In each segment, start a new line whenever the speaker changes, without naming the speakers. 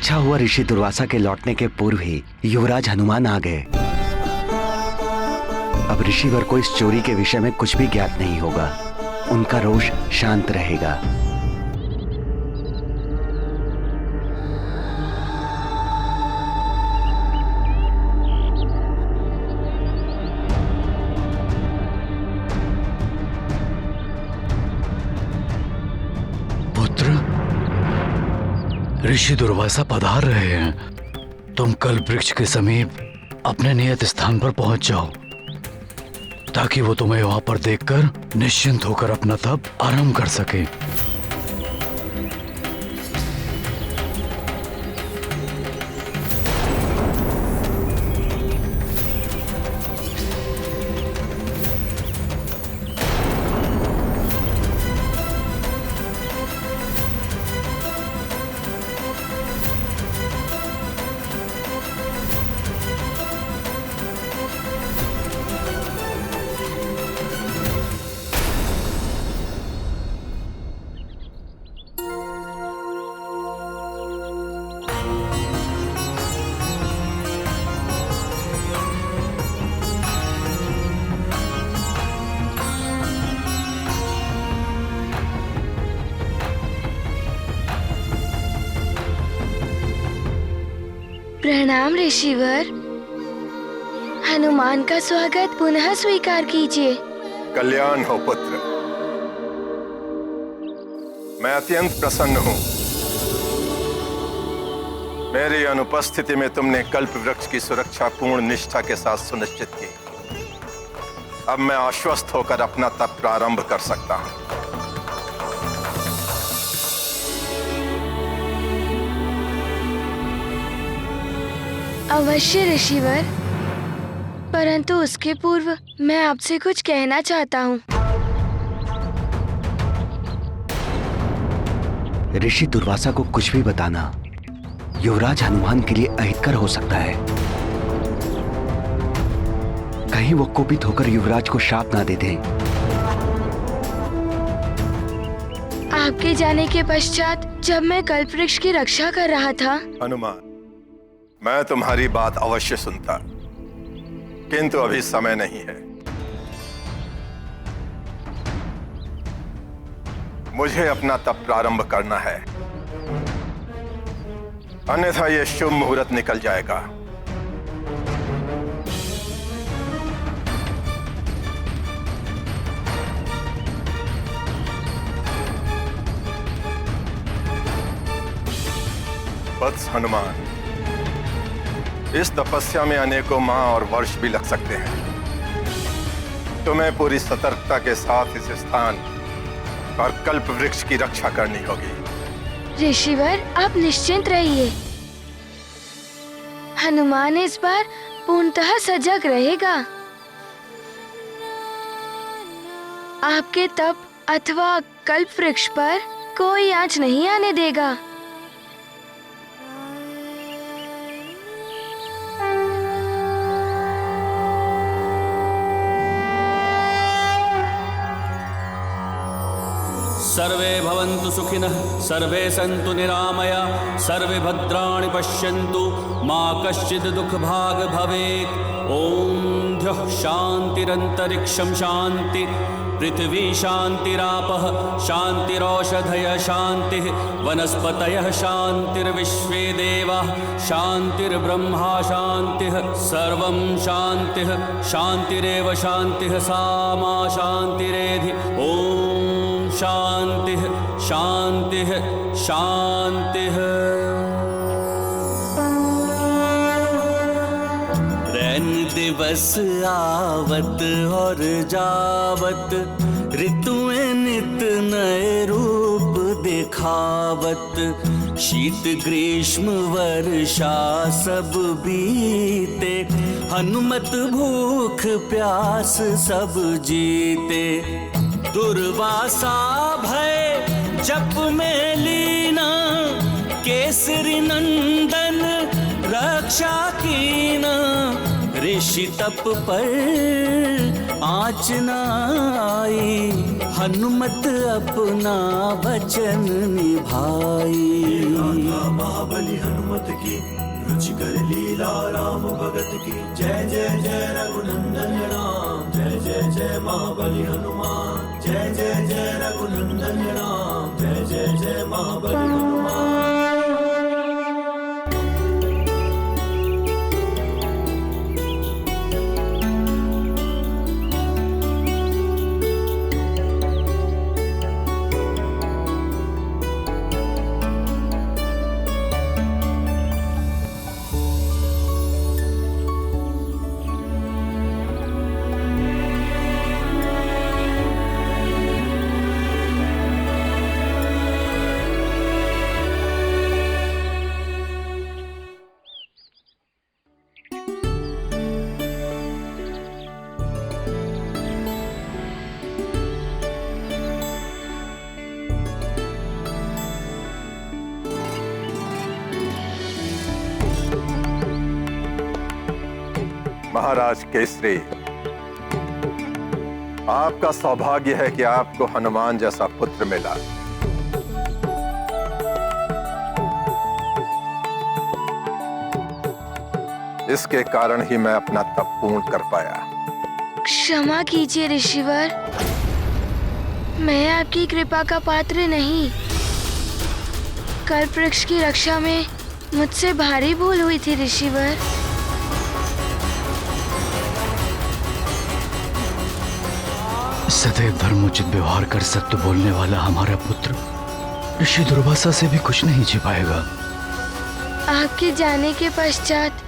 अच्छा हुआ ऋषि दुर्वासा के लौटने के पूर्व ही युवराज हनुमान आ गए। अब ऋषिवर को इस चोरी के विषय में कुछ भी ज्ञात नहीं होगा। उनका रोष शांत रहेगा।
ऋषि दुर्वासा पधार रहे हैं। तुम कल्प वृक्ष के समीप अपने नियत स्थान पर पहुंच जाओ ताकि वो तुम्हें वहां पर देखकर निश्चिंत होकर अपना तप आरंभ कर सके।
प्रणाम ऋषिवर। हनुमान का स्वागत पुनः स्वीकार कीजिए।
कल्याण हो पुत्र। मैं अत्यंत प्रसन्न हूं। मेरी अनुपस्थिति में तुमने कल्प वृक्ष की सुरक्षा पूर्ण निष्ठा के साथ सुनिश्चित की। अब मैं आश्वस्त होकर अपना तप प्रारंभ कर सकता हूं।
अवश्य ऋषिवर, परंतु उसके पूर्व मैं आपसे कुछ कहना चाहता हूँ।
ऋषि दुर्वासा को कुछ भी बताना युवराज हनुमान के लिए अहितकर हो सकता है। कहीं वो कुपित होकर युवराज को शाप ना दे दें।
आपके जाने के पश्चात जब मैं कल्पवृक्ष की रक्षा कर रहा था,
हनुमान, मैं तुम्हारी बात अवश्य सुनता, किंतु अभी समय नहीं है। मुझे अपना तप प्रारंभ करना है, अन्यथा यह शुभ मुहूर्त निकल जाएगा। वत्स हनुमान, इस तपस्या में अनेकों माह और वर्ष भी लग सकते हैं। तुम्हें पूरी सतर्कता के साथ इस स्थान और कल्प वृक्ष की रक्षा करनी होगी।
ऋषिवर, आप निश्चिंत रहिए। हनुमान इस बार पूर्णतः सजग रहेगा। आपके तप अथवा कल्प वृक्ष पर कोई आंच नहीं आने देगा।
सर्वे भवन्तु सुखिनः, सर्वे सन्तु निरामया, सर्वे भद्राणि पश्यन्तु, मा कश्चित् दुःखभाग् भवेत्। ॐ द्यौः शान्तिरन्तरिक्षं शान्ति, पृथिवी शान्तिरापः शान्तिरौषधयः शान्तिः, वनस्पतयः शान्तिर्विश्वे देवाः शान्तिर्ब्रह्मा शान्तिः, सर्वं शान्तिः शान्तिरेव शान्तिः, सा मा शान्तिरेधि। ॐ शान्तिः शान्तिः शान्तिः। रैन दिवस आवत और जावत, ऋतुएं नित नए रूप दिखावत। शीत ग्रीष्म वर्षा सब बीते, हनुमत भूख प्यास सब जीते। दुर्वासा भय जप में लीना, केसरी नंदन रक्षा कीना। ऋषि तप पर आँच न आई, हनुमत अपना वचन निभाई।
महाबली हनुमत की रुचिकर लीला राम भगत की। जय जय जय रघुनंदन राम, जय जय जय महाबली हनुमान। जय जय जय रघुनंदन राम, जय जय जय महाबली हनुमान।
महाराज केसरी, आपका सौभाग्य है कि आपको हनुमान जैसा पुत्र मिला। इसके कारण ही मैं अपना तप पूर्ण कर पाया।
क्षमा कीजिए ऋषिवर, मैं आपकी कृपा का पात्र नहीं। कल्प वृक्ष की रक्षा में मुझसे भारी भूल हुई थी ऋषिवर।
सदैव धर्मोचित व्यवहार कर सत्य बोलने वाला हमारा पुत्र ऋषि दुर्वासा से भी कुछ नहीं छिपाएगा।
आपके जाने के पश्चात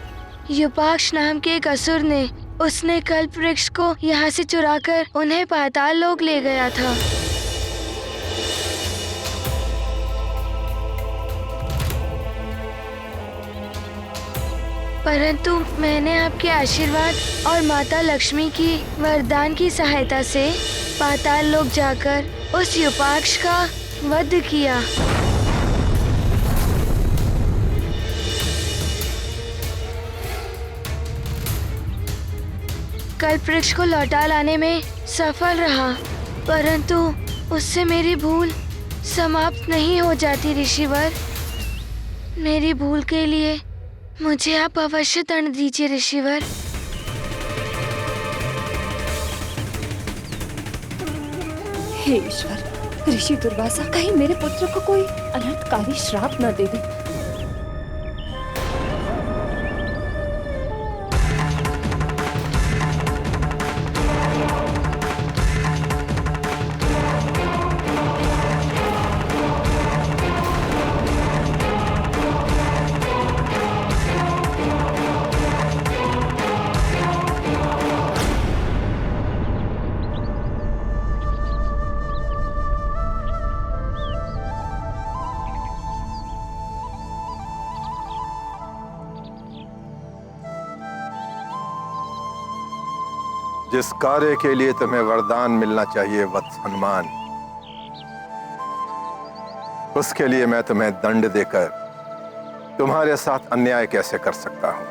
युपाक्ष नाम के एक असुर ने उसने कल्प वृक्ष को यहाँ से चुराकर उन्हें पाताल लोक ले गया था। परंतु मैंने आपके आशीर्वाद और माता लक्ष्मी की वरदान की सहायता से पाताल लोक जाकर उस युपाक्ष का वध किया। कल्प वृक्ष को लौटा लाने में सफल रहा, परंतु उससे मेरी भूल समाप्त नहीं हो जाती ऋषिवर। मेरी भूल के लिए मुझे आप अवश्य दंड दीजिए ऋषिवर।
हे ईश्वर, ऋषि दुर्वासा कहीं मेरे पुत्र को कोई अनर्थकारी श्राप न दे दे।
जिस कार्य के लिए तुम्हें वरदान मिलना चाहिए वत्स हनुमान, उसके लिए मैं तुम्हें दंड देकर तुम्हारे साथ अन्याय कैसे कर सकता हूं?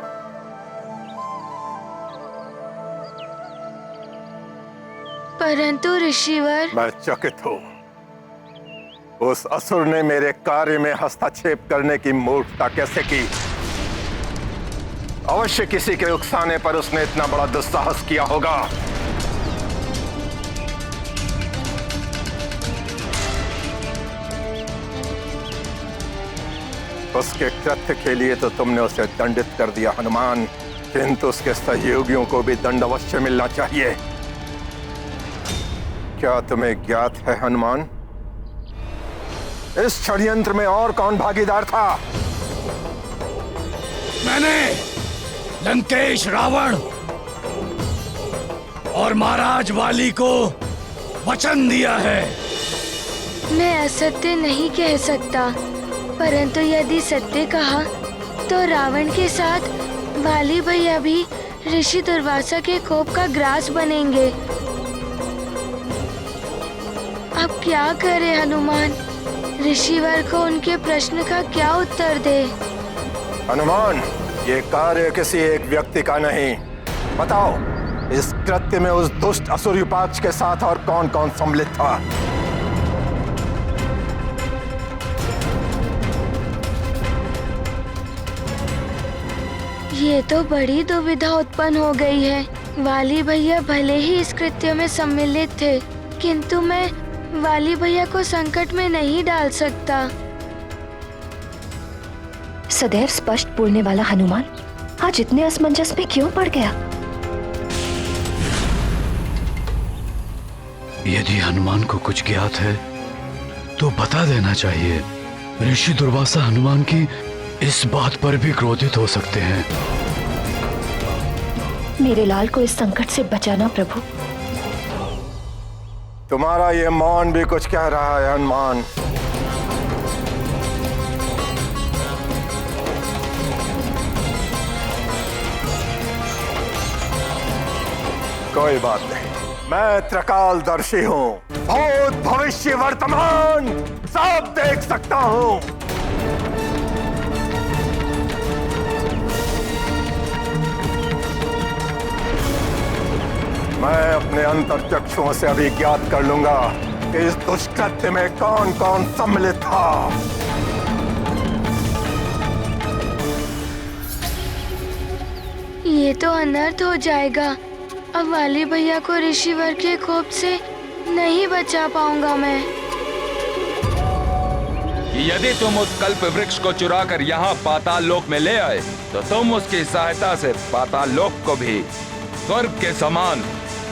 परंतु ऋषिवर,
मैं चकित हूं। उस असुर ने मेरे कार्य में हस्तक्षेप करने की मूर्खता कैसे की? अवश्य किसी के उकसाने पर उसने इतना बड़ा दुस्साहस किया होगा। उसके कृत्य के लिए तो तुमने उसे दंडित कर दिया हनुमान, किंतु उसके सहयोगियों को भी दंड अवश्य मिलना चाहिए। क्या तुम्हें ज्ञात है हनुमान, इस षड्यंत्र में और कौन भागीदार था?
मैंने लंकेश, रावण और महाराज वाली को वचन दिया है।
मैं असत्य नहीं कह सकता, परंतु यदि सत्य कहा तो रावण के साथ वाली भैया भी ऋषि दुर्वासा के कोप का ग्रास बनेंगे। अब क्या करे हनुमान, ऋषिवर को उनके प्रश्न का क्या उत्तर दे?
हनुमान, ये कार्य किसी एक व्यक्ति का नहीं। बताओ, इस कृत्य में उस दुष्ट असुर युपाक्ष के साथ और कौन कौन सम्मिलित था?
ये तो बड़ी दुविधा उत्पन्न हो गई है। वाली भैया भले ही इस कृत्य में सम्मिलित थे, किंतु मैं वाली भैया को संकट में नहीं डाल सकता।
सदैव स्पष्ट बोलने वाला हनुमान आज इतने असमंजस में क्यों पड़ गया?
यदि हनुमान को कुछ ज्ञात है तो बता देना चाहिए। ऋषि दुर्वासा हनुमान की इस बात पर भी क्रोधित हो सकते हैं।
मेरे लाल को इस संकट से बचाना प्रभु।
तुम्हारा ये मौन भी कुछ कह रहा है हनुमान। कोई बात नहीं, मैं त्रिकालदर्शी हूँ, भूत भविष्य वर्तमान सब देख सकता हूँ। मैं अपने अंतर्चक्षुओं से अभी ज्ञात कर लूंगा कि इस दुष्कृत्य में कौन कौन सम्मिलित था।
ये तो अनर्थ हो जाएगा। अब वाली भैया को ऋषिवर के कोप से नहीं बचा पाऊंगा मैं।
यदि तुम उस कल्प वृक्ष को चुरा कर यहाँ पाताल लोक में ले आए तो तुम उसकी सहायता से पाताल लोक को भी स्वर्ग के समान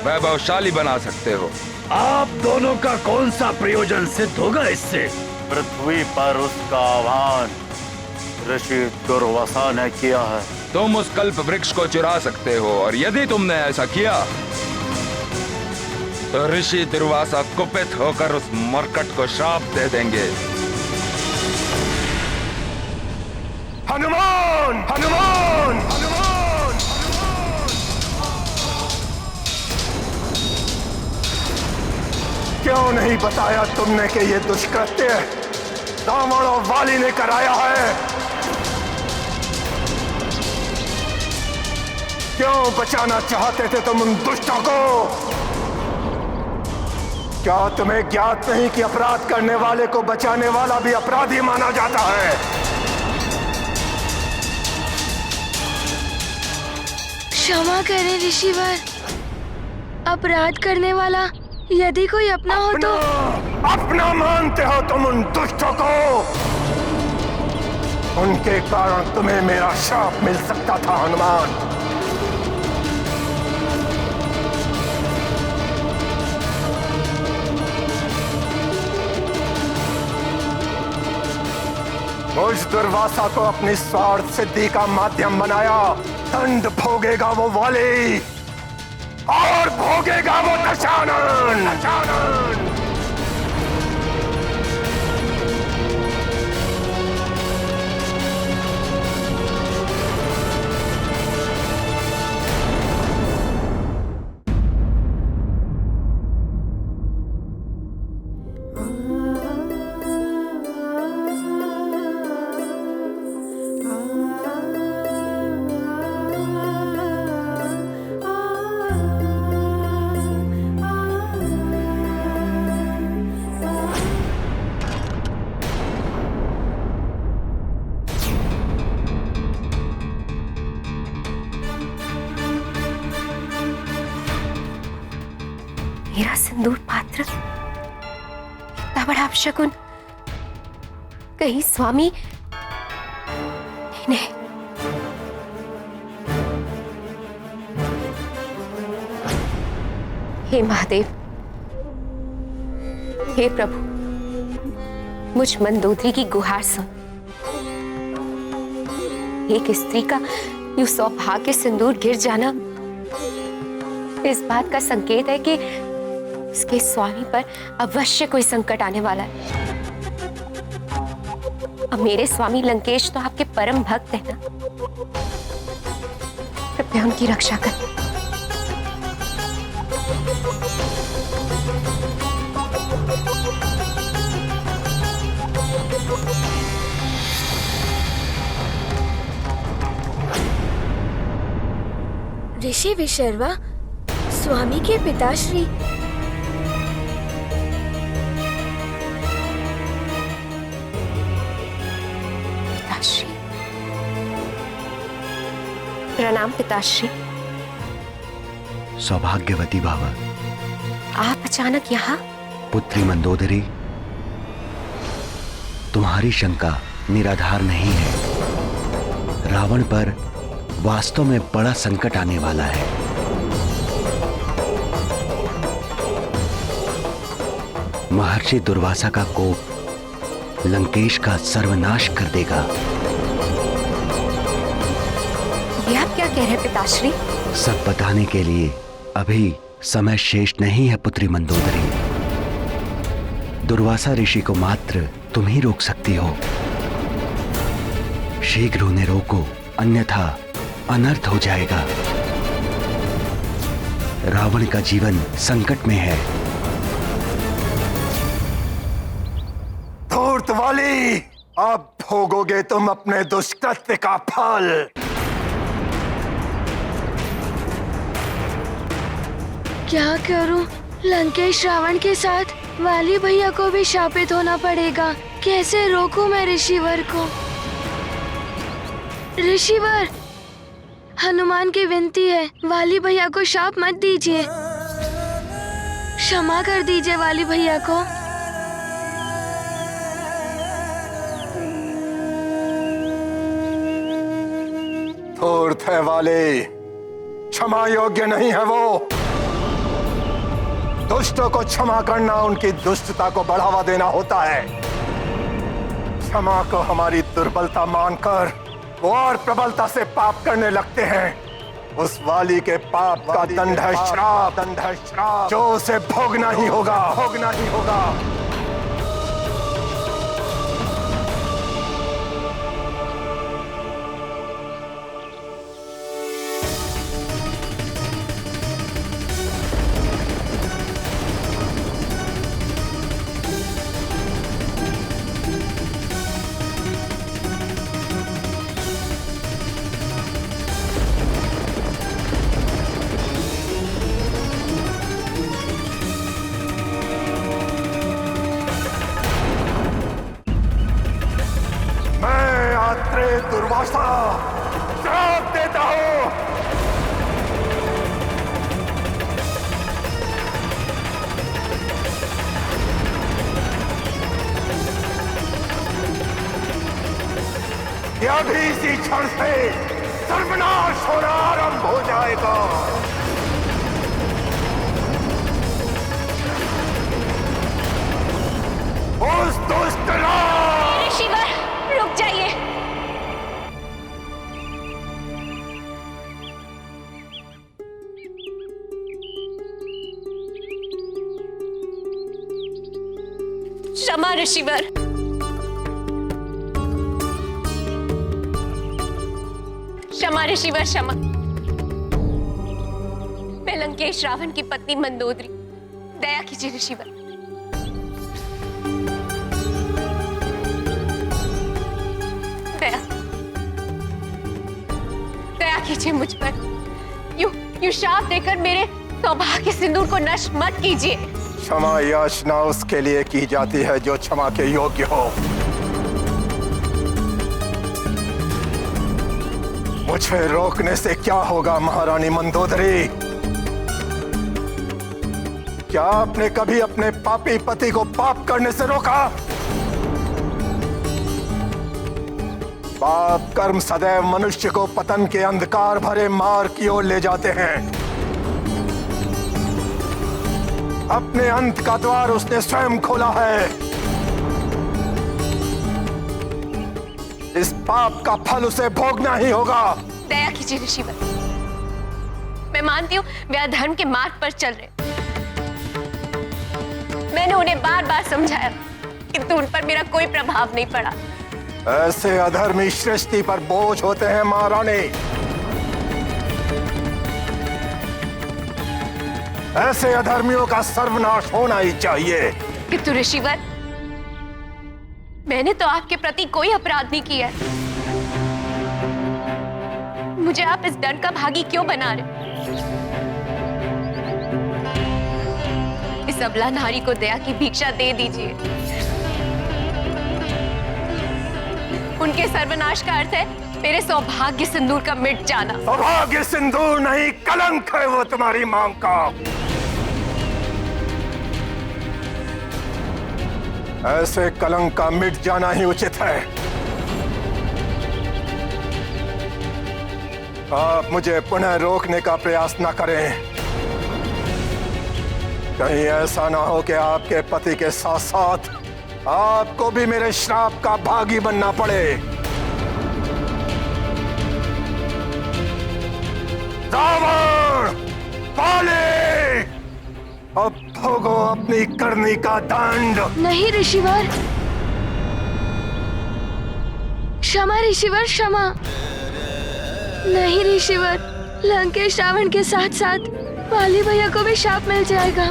वैभवशाली बना सकते हो।
आप दोनों का कौन सा प्रयोजन सिद्ध होगा इससे?
पृथ्वी पर उसका आह्वान ऋषि दुर्वासा ने किया है।
तुम उस कल्प वृक्ष को चुरा सकते हो और यदि तुमने ऐसा किया तो ऋषि दुर्वासा कुपित होकर उस मरकट को श्राप दे देंगे।
हनुमान, हनुमान, हनुमान, क्यों नहीं बताया तुमने कि ये दुष्कृत्य रावण और वाली ने कराया है? क्यों बचाना चाहते थे तुम उन दुष्टों को? क्या तुम्हें ज्ञात नहीं कि अपराध करने वाले को बचाने वाला भी अपराधी माना जाता है?
क्षमा करें ऋषिवर, अपराध करने वाला यदि कोई अपना हो तो।
अपना मानते हो तुम उन दुष्टों को? उनके कारण तुम्हें मेरा शाप मिल सकता था हनुमान। मुझ दुर्वासा को अपनी स्वार्थ सिद्धि का माध्यम बनाया। दंड भोगेगा वो वाली और भोगेगा वो दशानन।
मेरा सिंदूर पात्र, इतना बड़ा अपशकुन। कहीं स्वामी नहीं। हे महादेव, हे प्रभु, मुझ मंदोदरी की गुहार सुन। एक स्त्री का यूं सौभाग्य सिंदूर गिर जाना इस बात का संकेत है कि उसके स्वामी पर अवश्य कोई संकट आने वाला है। अब मेरे स्वामी लंकेश तो आपके परम भक्त है ना, कृपया उनकी रक्षा कर।
ऋषि विशर्वा, स्वामी के पिताश्री।
पिताश्री, प्रणाम पिताश्री।
सौभाग्यवती भव।
आप अचानक यहाँ?
पुत्री मंदोदरी, तुम्हारी शंका निराधार नहीं है। रावण पर वास्तव में बड़ा संकट आने वाला है। महर्षि दुर्वासा का कोप लंकेश का सर्वनाश कर देगा।
ये आप क्या कह रहे हैं पिताश्री?
सब बताने के लिए अभी समय शेष नहीं है पुत्री मंदोदरी। दुर्वासा ऋषि को मात्र तुम ही रोक सकती हो। शीघ्र उन्हें रोको, अन्यथा अनर्थ हो जाएगा। रावण का जीवन संकट में है।
धूर्त वाली, अब भोगोगे तुम अपने दुष्कृत्य का फल।
क्या करूं? लंकेश रावण के साथ वाली भैया को भी शापित होना पड़ेगा। कैसे रोकूं मैं ऋषिवर को? ऋषिवर, हनुमान की विनती है, वाली भैया को शाप मत दीजिए। क्षमा कर दीजिए वाली भैया को।
धूर्त है वाले, क्षमा योग्य नहीं है वो। दुष्टों को क्षमा करना उनकी दुष्टता को बढ़ावा देना होता है। क्षमा को हमारी दुर्बलता मानकर वो और प्रबलता से पाप करने लगते हैं। उस वाली के पाप का दंड है श्राप, दंड है श्राप, जो उसे भोगना ही होगा, भोगना ही होगा। दुर्वासा श्राप देता हूं। यह भी इसी क्षण से सर्वनाश होना आरंभ हो जाएगा। उस दुष्ट
ऋषिवर, रुक जाइए। क्षमा ऋषिवर। क्षमा ऋषिवर, क्षमा। मैं लंकेश रावण की पत्नी मंदोदरी, दया कीजिए ऋषिवर। दया, दया कीजिए मुझ पर। यू शाप देकर मेरे सौभाग्य सिंदूर को नष्ट मत कीजिए।
क्षमा याचना उसके लिए की जाती है जो क्षमा के योग्य हो। मुझे रोकने से क्या होगा महारानी मंदोदरी? क्या आपने कभी अपने पापी पति को पाप करने से रोका? पाप कर्म सदैव मनुष्य को पतन के अंधकार भरे मार्ग की ओर ले जाते हैं। अपने अंत का द्वार उसने स्वयं खोला है। इस पाप का फल उसे भोगना ही होगा।
दया कीजिए ऋषिवर। मैं मानती हूँ वे अधर्म के मार्ग पर चल रहे। मैंने उन्हें बार बार समझाया, किंतु उन पर मेरा कोई प्रभाव नहीं पड़ा।
ऐसे अधर्मी सृष्टि पर बोझ होते हैं महारानी। ऐसे अधर्मियों का सर्वनाश होना ही चाहिए।
किंतु ऋषिवर, मैंने तो आपके प्रति कोई अपराध नहीं किया है। मुझे आप इस डर का भागी क्यों बना रहे? इस अबला नारी को दया की भिक्षा दे दीजिए। उनके सर्वनाश का अर्थ है मेरे सौभाग्य सिंदूर का मिट जाना।
सौभाग्य सिंदूर नहीं, कलंक है वो तुम्हारी मांग का। ऐसे कलंक का मिट जाना ही उचित है। आप मुझे पुनः रोकने का प्रयास न करें। कहीं ऐसा ना हो कि आपके पति के साथ साथ आपको भी मेरे श्राप का भागी बनना पड़े। रावण, काले, अब भोगो अपनी करनी का दंड।
नहीं ऋषिवर, क्षमा ऋषिवर, क्षमा। नहीं ऋषिवर, लंकेश रावण के साथ साथ वाली भैया को भी शाप मिल जाएगा।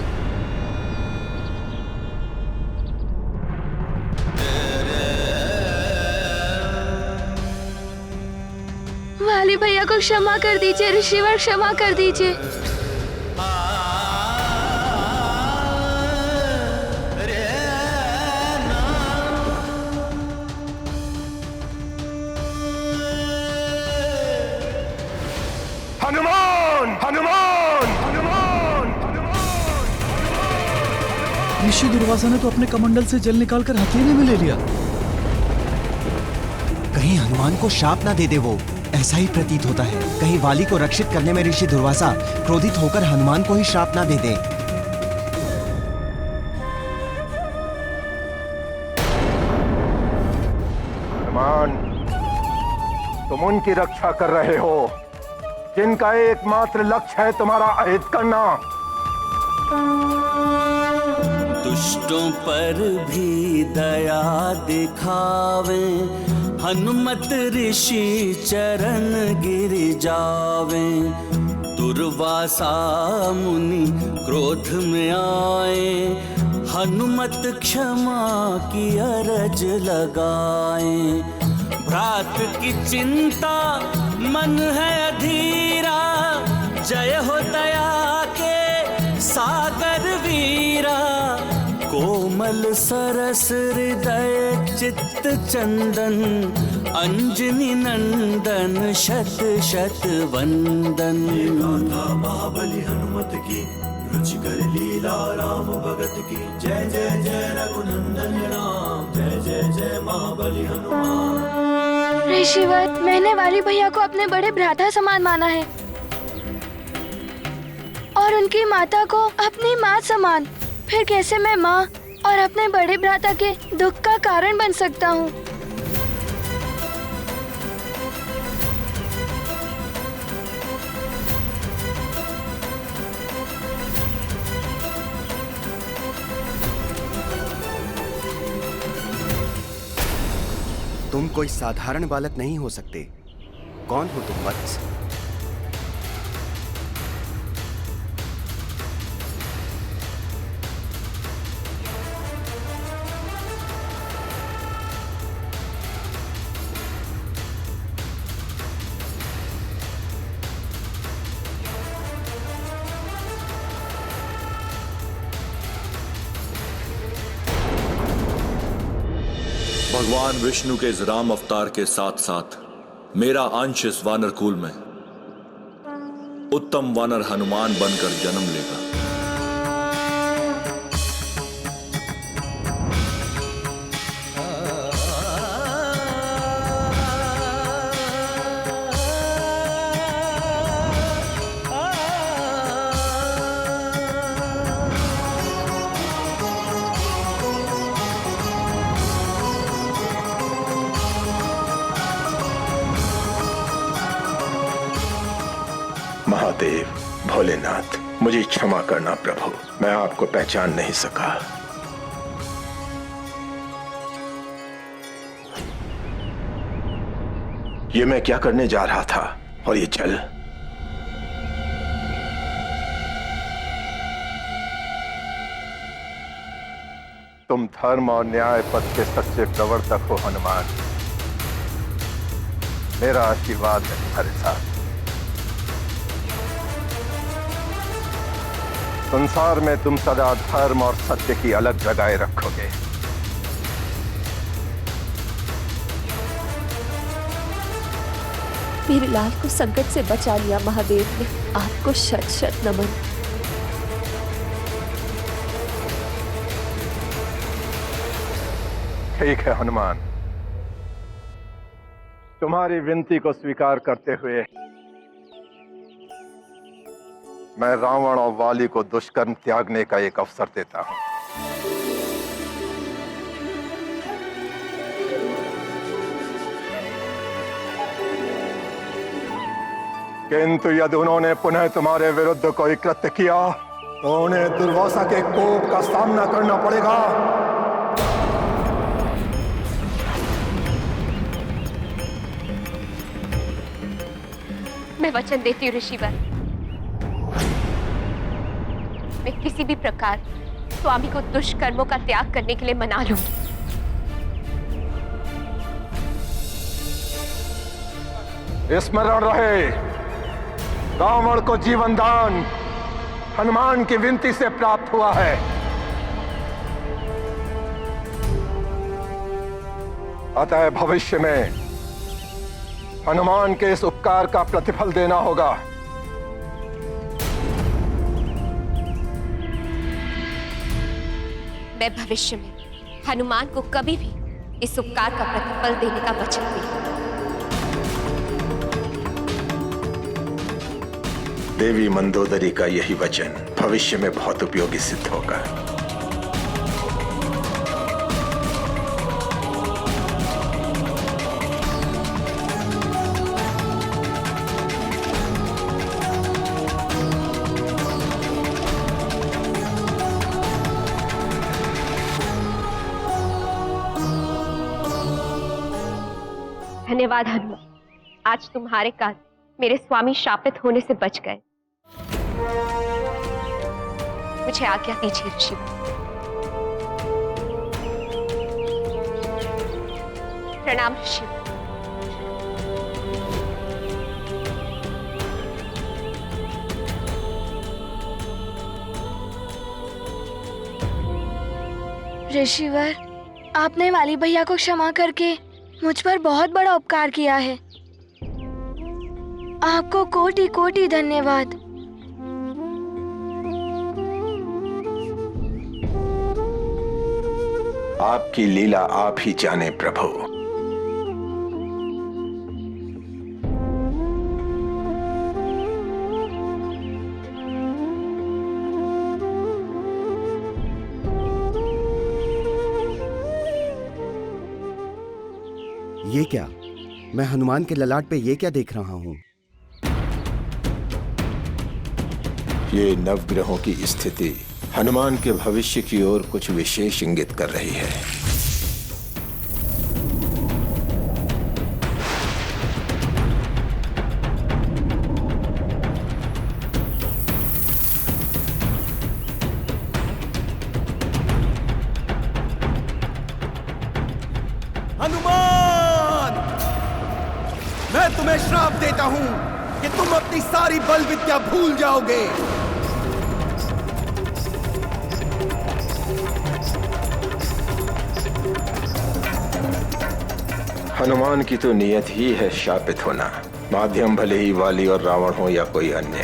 वाली भैया को क्षमा कर दीजिए ऋषिवर, क्षमा कर दीजिए।
हनुमान, हनुमान, हनुमान, हनुमान।
ऋषि दुर्वासा ने तो अपने कमंडल से जल निकालकर हथेली में ले लिया।
कहीं हनुमान को शाप ना दे दे वो, ऐसा ही प्रतीत होता है। कहीं वाली को रक्षित करने में ऋषि दुर्वासा क्रोधित होकर हनुमान को ही शाप ना दे दे।
हनुमान, तुम उनकी रक्षा कर रहे हो जिनका एकमात्र लक्ष्य है तुम्हारा अहित करना।
दुष्टों पर भी दया दिखावे, हनुमत ऋषि चरण गिर जावे। दुर्वासा मुनि क्रोध में आए, हनुमत क्षमा की अरज लगाए। भ्रात की चिंता मन है अधीरा, जय हो दया के सागर वीरा। कोमल सरस हृदय चित्त चंदन, अंजनी नंदन शत शत वंदन।
गाथा महाबली हनुमत की, रुचिकर लीला राम भगत की। जय जय जय रघुनंदन राम, जय जय जय महाबली हनुमान।
ऋषिवर, मैंने वाली भैया को अपने बड़े भ्राता समान माना है और उनकी माता को अपनी माँ समान। फिर कैसे मैं माँ और अपने बड़े भ्राता के दुख का कारण बन सकता हूँ?
तुम कोई साधारण बालक नहीं हो सकते। कौन हो तुम वत्स?
भगवान विष्णु के इस राम अवतार के साथ साथ मेरा अंश इस वानर कुल में उत्तम वानर हनुमान बनकर जन्म लेगा।
महादेव, भोलेनाथ, मुझे क्षमा करना प्रभु, मैं आपको पहचान नहीं सका। ये मैं क्या करने जा रहा था? और ये जल? तुम धर्म और न्याय पथ के सच्चे प्रवर्तक हो हनुमान। मेरा आशीर्वाद है तुम्हारे साथ। संसार में तुम सदा धर्म और सत्य की अलग जगह रखोगे।
मेरे लाल को संकट से बचा लिया महादेव ने, आपको शत शत नमन।
ठीक है हनुमान, तुम्हारी विनती को स्वीकार करते हुए मैं रावण और वाली को दुष्कर्म त्यागने का एक अवसर देता हूं। किंतु यदि उन्होंने पुनः तुम्हारे विरुद्ध कोई कृत्य किया तो उन्हें दुर्वासा के कोप का सामना करना पड़ेगा।
मैं वचन देती हूँ ऋषिवर, मैं किसी भी प्रकार स्वामी को दुष्कर्मों का त्याग करने के लिए मना लूंगी।
स्मरण रहे, रावण को जीवन दान हनुमान की विनती से प्राप्त हुआ है। अतः भविष्य में हनुमान के इस उपकार का प्रतिफल देना होगा।
मैं भविष्य में हनुमान को कभी भी इस उपकार का प्रतिफल देने का वचन दूंगी।
देवी मंदोदरी का यही वचन भविष्य में बहुत उपयोगी सिद्ध होगा।
धन्यवाद हनुमान, आज तुम्हारे कारण मेरे स्वामी शापित होने से बच गए। मुझे आज्ञा दीजिए ऋषि। प्रणाम ऋषि।
ऋषिवर, आपने वाली भैया को क्षमा करके मुझ पर बहुत बड़ा उपकार किया है। आपको कोटि कोटि धन्यवाद।
आपकी लीला आप ही जाने प्रभु।
ये क्या? मैं हनुमान के ललाट पे ये क्या देख रहा हूँ?
ये नवग्रहों की स्थिति हनुमान के भविष्य की ओर कुछ विशेष इंगित कर रही है।
हनुमान, मैं तुम्हें श्राप देता हूँ कि तुम अपनी सारी बल विद्या भूल जाओगे।
हनुमान की तो नियत ही है शापित होना, माध्यम भले ही वाली और रावण हो या कोई अन्य।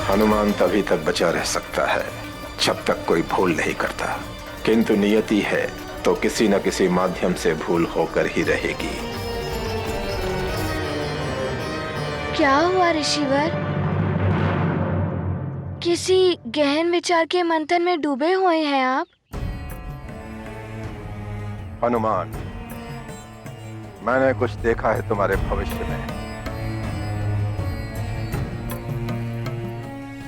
हनुमान तभी तक बचा रह सकता है जब तक कोई भूल नहीं करता, किंतु नियति है तो किसी न किसी माध्यम से भूल होकर ही रहेगी।
क्या हुआ ऋषिवर? किसी गहन विचार के मंथन में डूबे हुए हैं आप?
हनुमान, मैंने कुछ देखा है तुम्हारे भविष्य में।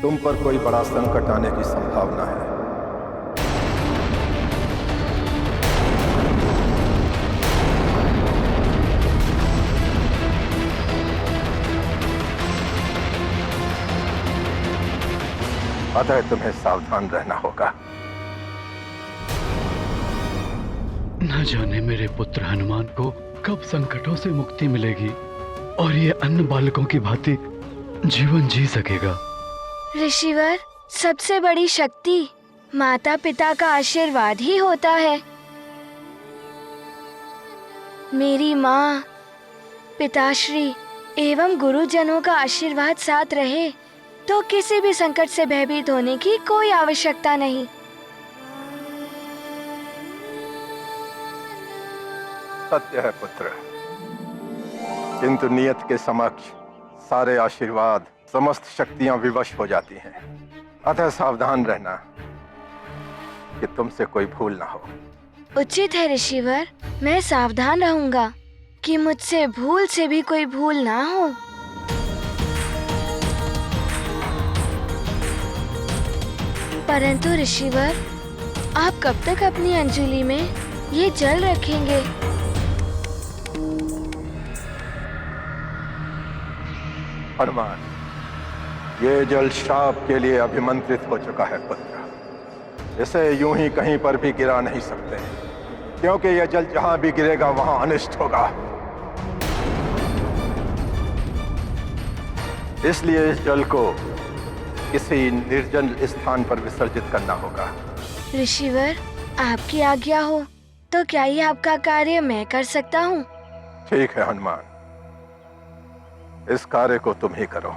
तुम पर कोई बड़ा संकट आने की संभावना है। अतः तुम्हें सावधान रहना होगा।
न जाने मेरे पुत्र हनुमान को कब संकटों से मुक्ति मिलेगी और ये अन्य बालकों की भांति जीवन जी सकेगा?
ऋषिवर, सबसे बड़ी शक्ति माता पिता का आशीर्वाद ही होता है। मेरी माँ, पिताश्री एवं गुरुजनों का आशीर्वाद साथ रहे तो किसी भी संकट से भयभीत होने की कोई आवश्यकता नहीं।
सत्य है पुत्र, किंतु नियत के समक्ष सारे आशीर्वाद, समस्त शक्तियां विवश हो जाती हैं। अतः सावधान रहना कि तुमसे कोई भूल ना हो।
उचित है ऋषिवर, मैं सावधान रहूंगा कि मुझसे भूल से भी कोई भूल ना हो। परंतु ऋषिवर, आप कब तक अपनी अंजलि में ये जल रखेंगे?
हनुमान, ये जल श्राप के लिए अभिमंत्रित हो चुका है पुत्र। इसे यूं ही कहीं पर भी गिरा नहीं सकते, क्योंकि यह जल जहां भी गिरेगा वहां अनिष्ट होगा। इसलिए इस जल को किसी निर्जन स्थान पर विसर्जित करना होगा।
ऋषिवर, आपकी आज्ञा हो तो क्या ये आपका कार्य मैं कर सकता हूँ?
ठीक है हनुमान, इस कार्य को तुम ही करो।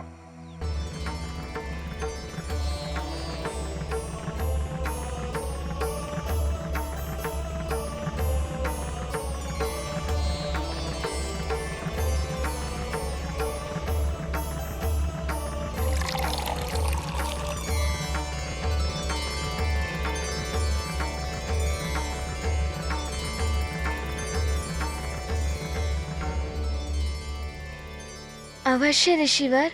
अवश्य ऋषिवर,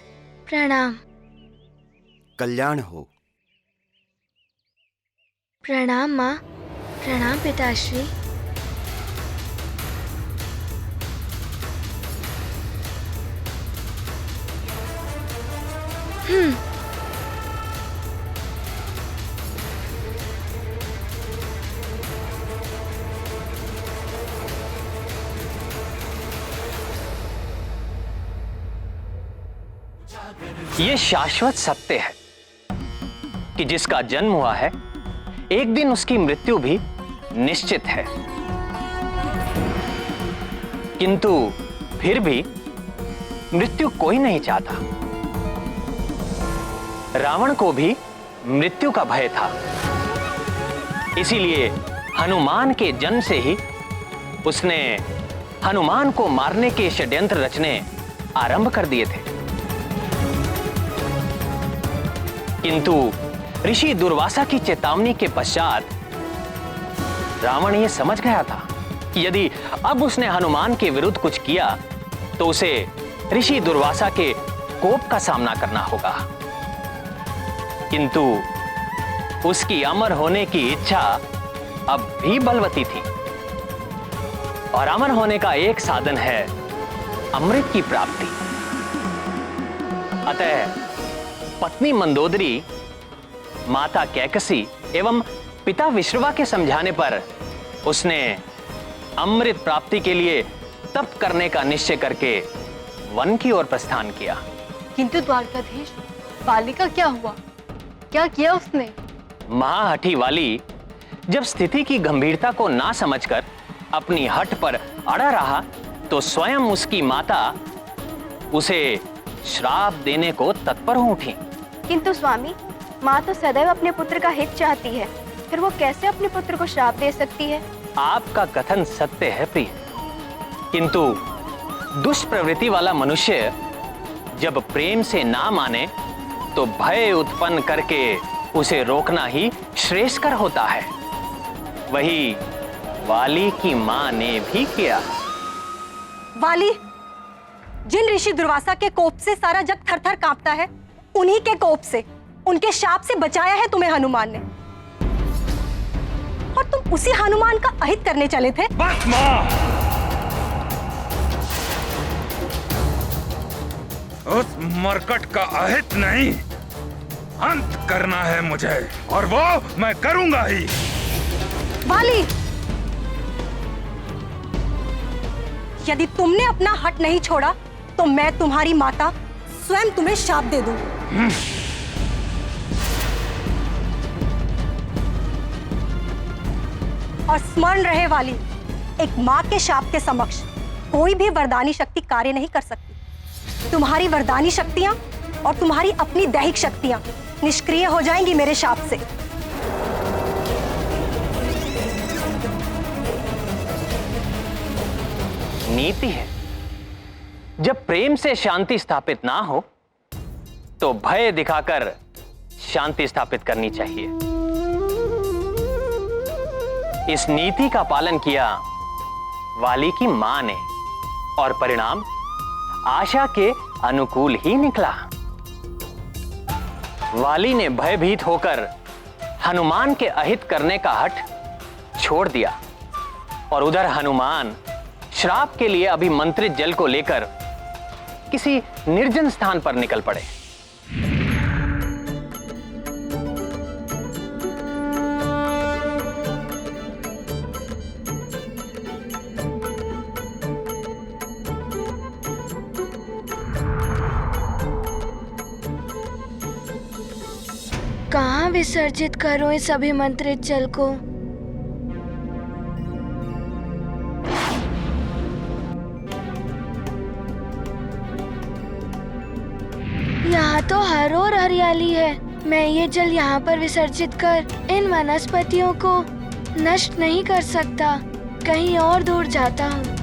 प्रणाम।
कल्याण हो।
प्रणाम माँ, प्रणाम पिताश्री।
ये शाश्वत सत्य है कि जिसका जन्म हुआ है एक दिन उसकी मृत्यु भी निश्चित है, किंतु फिर भी मृत्यु कोई नहीं चाहता। रावण को भी मृत्यु का भय था, इसीलिए हनुमान के जन्म से ही उसने हनुमान को मारने के षड्यंत्र रचने आरंभ कर दिए थे। किंतु ऋषि दुर्वासा की चेतावनी के पश्चात रावण यह समझ गया था कि यदि अब उसने हनुमान के विरुद्ध कुछ किया तो उसे ऋषि दुर्वासा के कोप का सामना करना होगा। किंतु उसकी अमर होने की इच्छा अब भी बलवती थी, और अमर होने का एक साधन है अमृत की प्राप्ति। अतः पत्नी मंदोदरी, माता कैकसी एवं पिता विश्रवा के समझाने पर उसने अमृत प्राप्ति के लिए तप करने का निश्चय करके वन की ओर प्रस्थान किया।
किंतु द्वारकाधीश, वाली का क्या हुआ? क्या किया उसने?
महाहठी वाली जब स्थिति की गंभीरता को ना समझकर अपनी हठ पर अड़ा रहा तो स्वयं उसकी माता उसे श्राप देने को तत्पर हो उठी।
किंतु स्वामी, माँ तो सदैव अपने पुत्र का हित चाहती है, फिर वो कैसे अपने पुत्र को श्राप दे सकती है?
आपका कथन सत्य है प्रिय, किंतु दुष्प्रवृत्ति वाला मनुष्य जब प्रेम से ना माने तो भय उत्पन्न करके उसे रोकना ही श्रेयस्कर होता है। वही वाली की माँ ने भी किया।
वाली, जिन ऋषि दुर्वासा के कोप से सारा जग थर-थर कांपता है, उन्हीं के कोप से, उनके शाप से बचाया है तुम्हें हनुमान ने, और तुम उसी हनुमान का अहित करने चले थे।
बस मां, उस मरकट का अहित नहीं, अंत करना है मुझे, और वो मैं करूंगा ही।
वाली, यदि तुमने अपना हट नहीं छोड़ा तो मैं तुम्हारी माता स्वयं तुम्हें शाप दे दूं। और स्मरण रहे वाली, एक माँ के शाप के समक्ष कोई भी वरदानी शक्ति कार्य नहीं कर सकती। तुम्हारी वरदानी शक्तियां और तुम्हारी अपनी दैहिक शक्तियां निष्क्रिय हो जाएंगी मेरे शाप से।
नीति है, जब प्रेम से शांति स्थापित ना हो तो भय दिखाकर शांति स्थापित करनी चाहिए। इस नीति का पालन किया वाली की मां ने और परिणाम आशा के अनुकूल ही निकला। वाली ने भयभीत होकर हनुमान के अहित करने का हठ छोड़ दिया और उधर हनुमान श्राप के लिए अभिमंत्रित जल को लेकर किसी निर्जन स्थान पर निकल पड़े।
कहाँ विसर्जित करो इस अभिमंत्रित जल को? यहाँ तो हर ओर हरियाली है। मैं ये जल यहाँ पर विसर्जित कर इन वनस्पतियों को नष्ट नहीं कर सकता। कहीं और दूर जाता हूँ।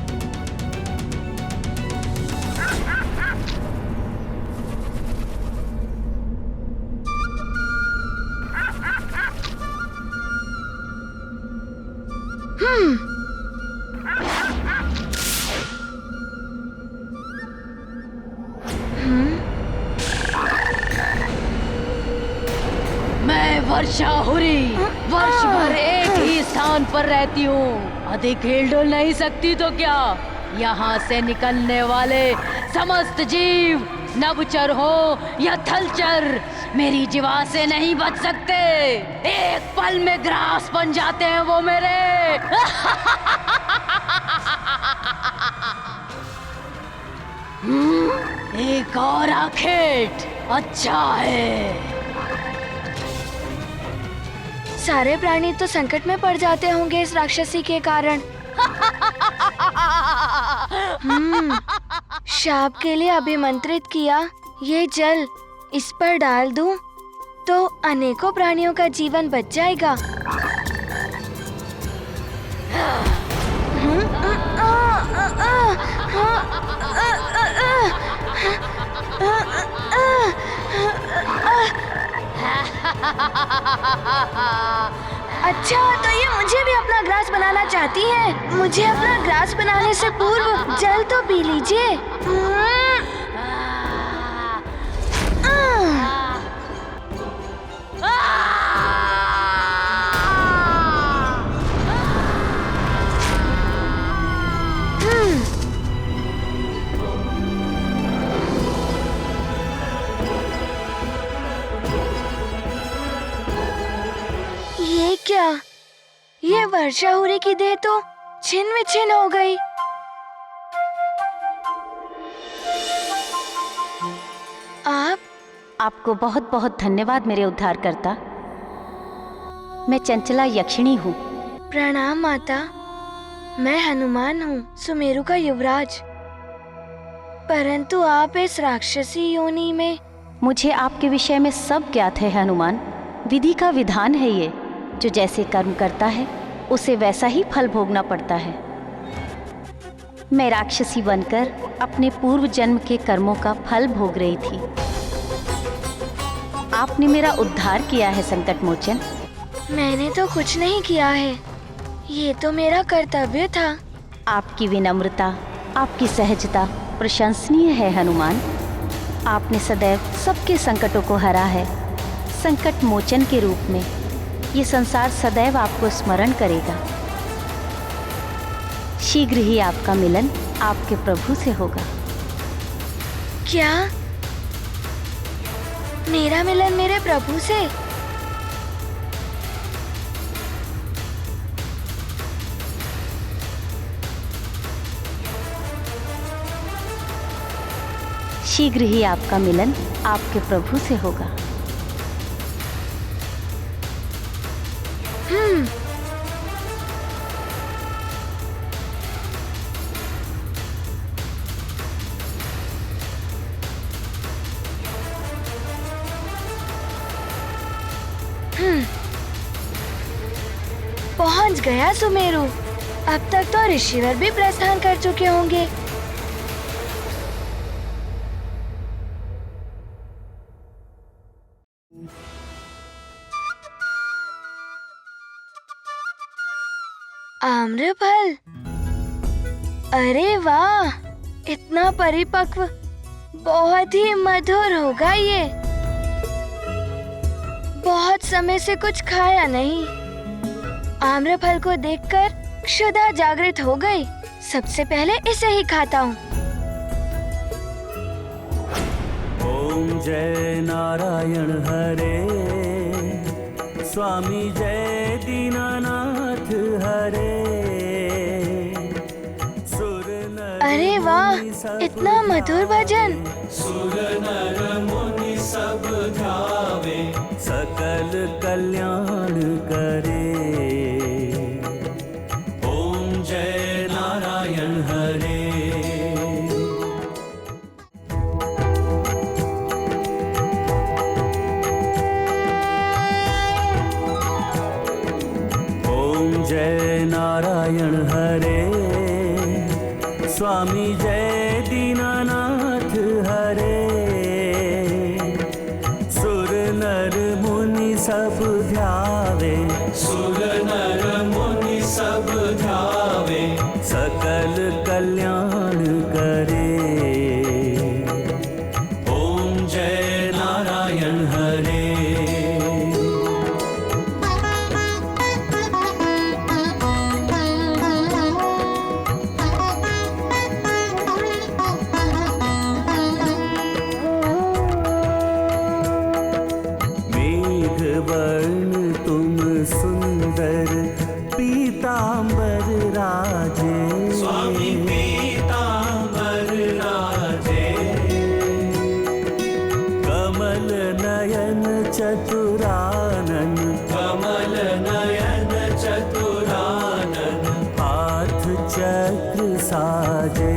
मैं वर्षाहुरी वर्ष भर एक ही स्थान पर रहती हूँ। अधिक हिल डुल नहीं सकती तो क्या? यहाँ से निकलने वाले समस्त जीव नभचर हो या थलचर मेरी जीवा से नहीं बच सकते। एक पल में ग्रास बन जाते हैं वो मेरे। एक और आखेट अच्छा है।
सारे प्राणी तो संकट में पड़ जाते होंगे इस राक्षसी के कारण। शाप के लिए अभिमंत्रित किया ये जल इस पर डाल दूं तो अनेकों प्राणियों का जीवन बच जाएगा। अच्छा, तो ये मुझे भी अपना ग्रास बनाना चाहती है। मुझे अपना ग्रास बनाने से पूर्व जल तो पी लीजिए। ये क्या? ये वर्षाहुरी की देह तो छिन्न विछिन्न हो गई।
आपको बहुत बहुत धन्यवाद मेरे उद्धारकर्ता। मैं चंचला यक्षिणी हूँ।
प्रणाम माता। मैं हनुमान हूँ, सुमेरु का युवराज। परंतु आप इस राक्षसी योनि में।
मुझे आपके विषय में सब ज्ञात है हनुमान। विधि का विधान है ये, जो जैसे कर्म करता है उसे वैसा ही फल भोगना पड़ता है। मैं राक्षसी बनकर अपने पूर्व जन्म के कर्मों का फल भोग रही थी। आपने मेरा उद्धार किया है संकट मोचन।
मैंने तो कुछ नहीं किया है, ये तो मेरा कर्तव्य था।
आपकी विनम्रता, आपकी सहजता प्रशंसनीय है हनुमान। आपने सदैव सबके संकटों को हरा है। संकट मोचन के रूप में ये संसार सदैव आपको स्मरण करेगा। शीघ्र ही आपका मिलन आपके प्रभु से होगा।
क्या? मेरा मिलन मेरे प्रभु से?
शीघ्र ही आपका मिलन आपके प्रभु से होगा।
पहुंच गया सुमेरु। अब तक तो ऋषिवर भी प्रस्थान कर चुके होंगे। आम्रफल, अरे वाह, इतना परिपक्व, बहुत ही मधुर होगा ये। बहुत समय से कुछ खाया नहीं। आम्रफल को देखकर क्षुधा जागृत हो गई। सबसे पहले इसे ही खाता हूँ।
ओम जय नारायण हरे, स्वामी जय दीनानाथ हरे।
अरे वाह, इतना मधुर भजन।
सुर नर मुनि सब गावे, सकल कल्याण करे। ओम जय नारायण हरे। ओम जय नारायण हरे, स्वामी जय दीनानाथ हरे। सुर नर मुनि सब ध्यावे, सुर नर मुनि सब ध्यावे, सकल कल्याण करे। ओम जय नारायण हरे। वर्ण तुम सुंदर पीतांबर राजे, स्वामी पीतांबर राजे। कमल नयन चतुरानन, कमल नयन चतुरानन। हाथ चक्र साजे,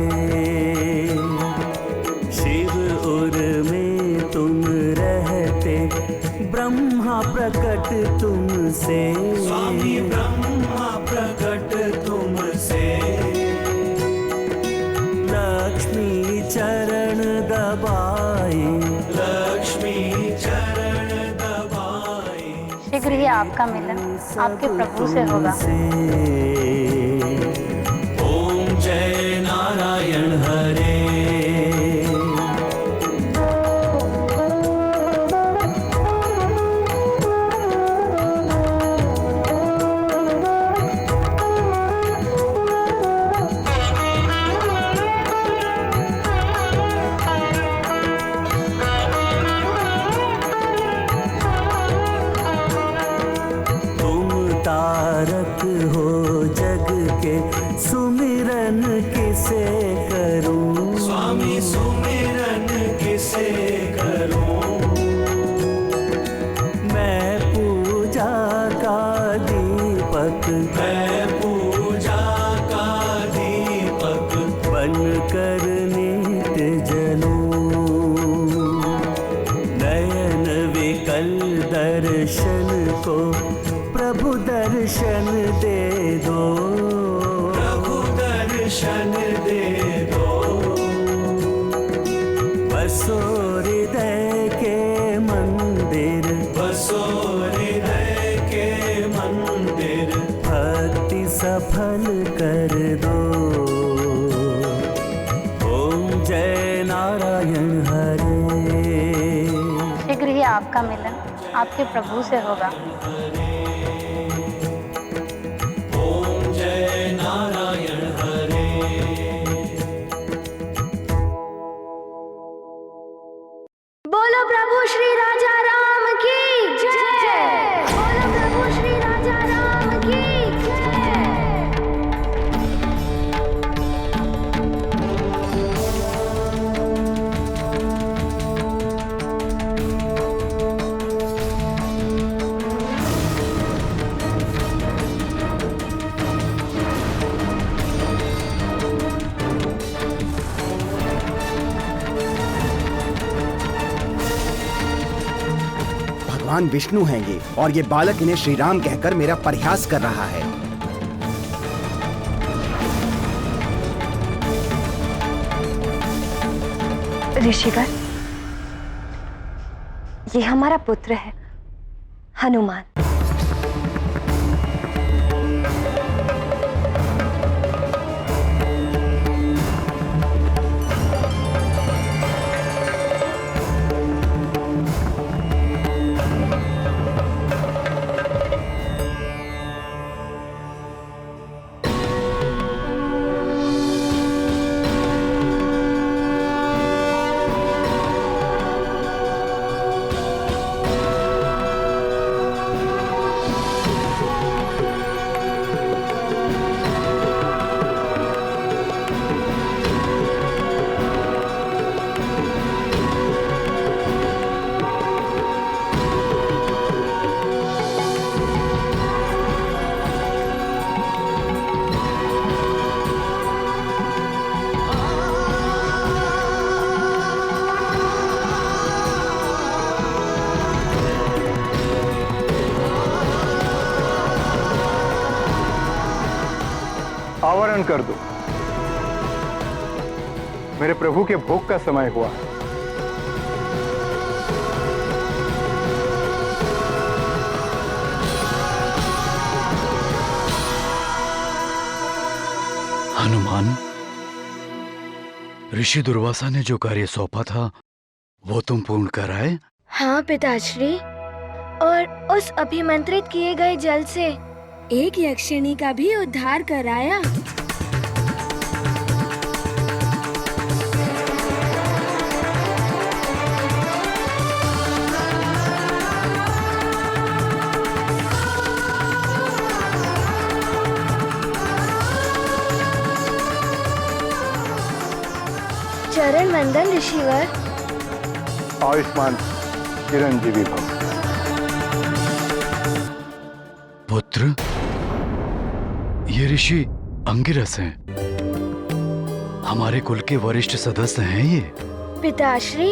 शिव उर में तुम रहते, ब्रह्मा प्रकट तुमसे, स्वामी ब्रह्मा प्रकट तुमसे। लक्ष्मी चरण दबाए, लक्ष्मी चरण दबाए।
शीघ्र ही आपका मिलन आपके प्रभु से होगा।
ओम जय नारायण हरे। तारक हो जग के, सुमिरन किसे करूं, स्वामी सुमिरन किसे करूं। मैं पूजा का दीपक, मैं पूजा का दीपक, बन कर नित्य जलूं। नयन विकल दर्शन को प्रभु दर्शन दे दो, प्रभु दर्शन दे दो। बसो हृदय के मंदिर, बसो हृदय के मंदिर। भक्ति सफल कर दो। ओम जय नारायण हरे।
शीघ्र ही आपका मिलन आपके प्रभु से होगा।
नारायण हरे।
बोलो प्रभु श्री राजा राम की जय। बोलो प्रभु श्री राजा राम की जय।
भगवान विष्णु हैं ये, और ये बालक इन्हें श्री राम कहकर मेरा परिहास कर रहा है।
ऋषिवर, ये हमारा पुत्र है हनुमान।
आवरण कर दो, मेरे प्रभु के भोग का समय हुआ है।
हनुमान, ऋषि दुर्वासा ने जो कार्य सौंपा था वो तुम पूर्ण कराए?
हाँ पिताश्री, और उस अभिमंत्रित किए गए जल से एक यक्षिणी का भी उद्धार कराया। चरण वंदन ऋषिवर।
आयुष्मान चिरंजीवी भव।
पुत्र, ये ऋषि अंगिरस हैं, हमारे कुल के वरिष्ठ सदस्य हैं ये।
पिताश्री,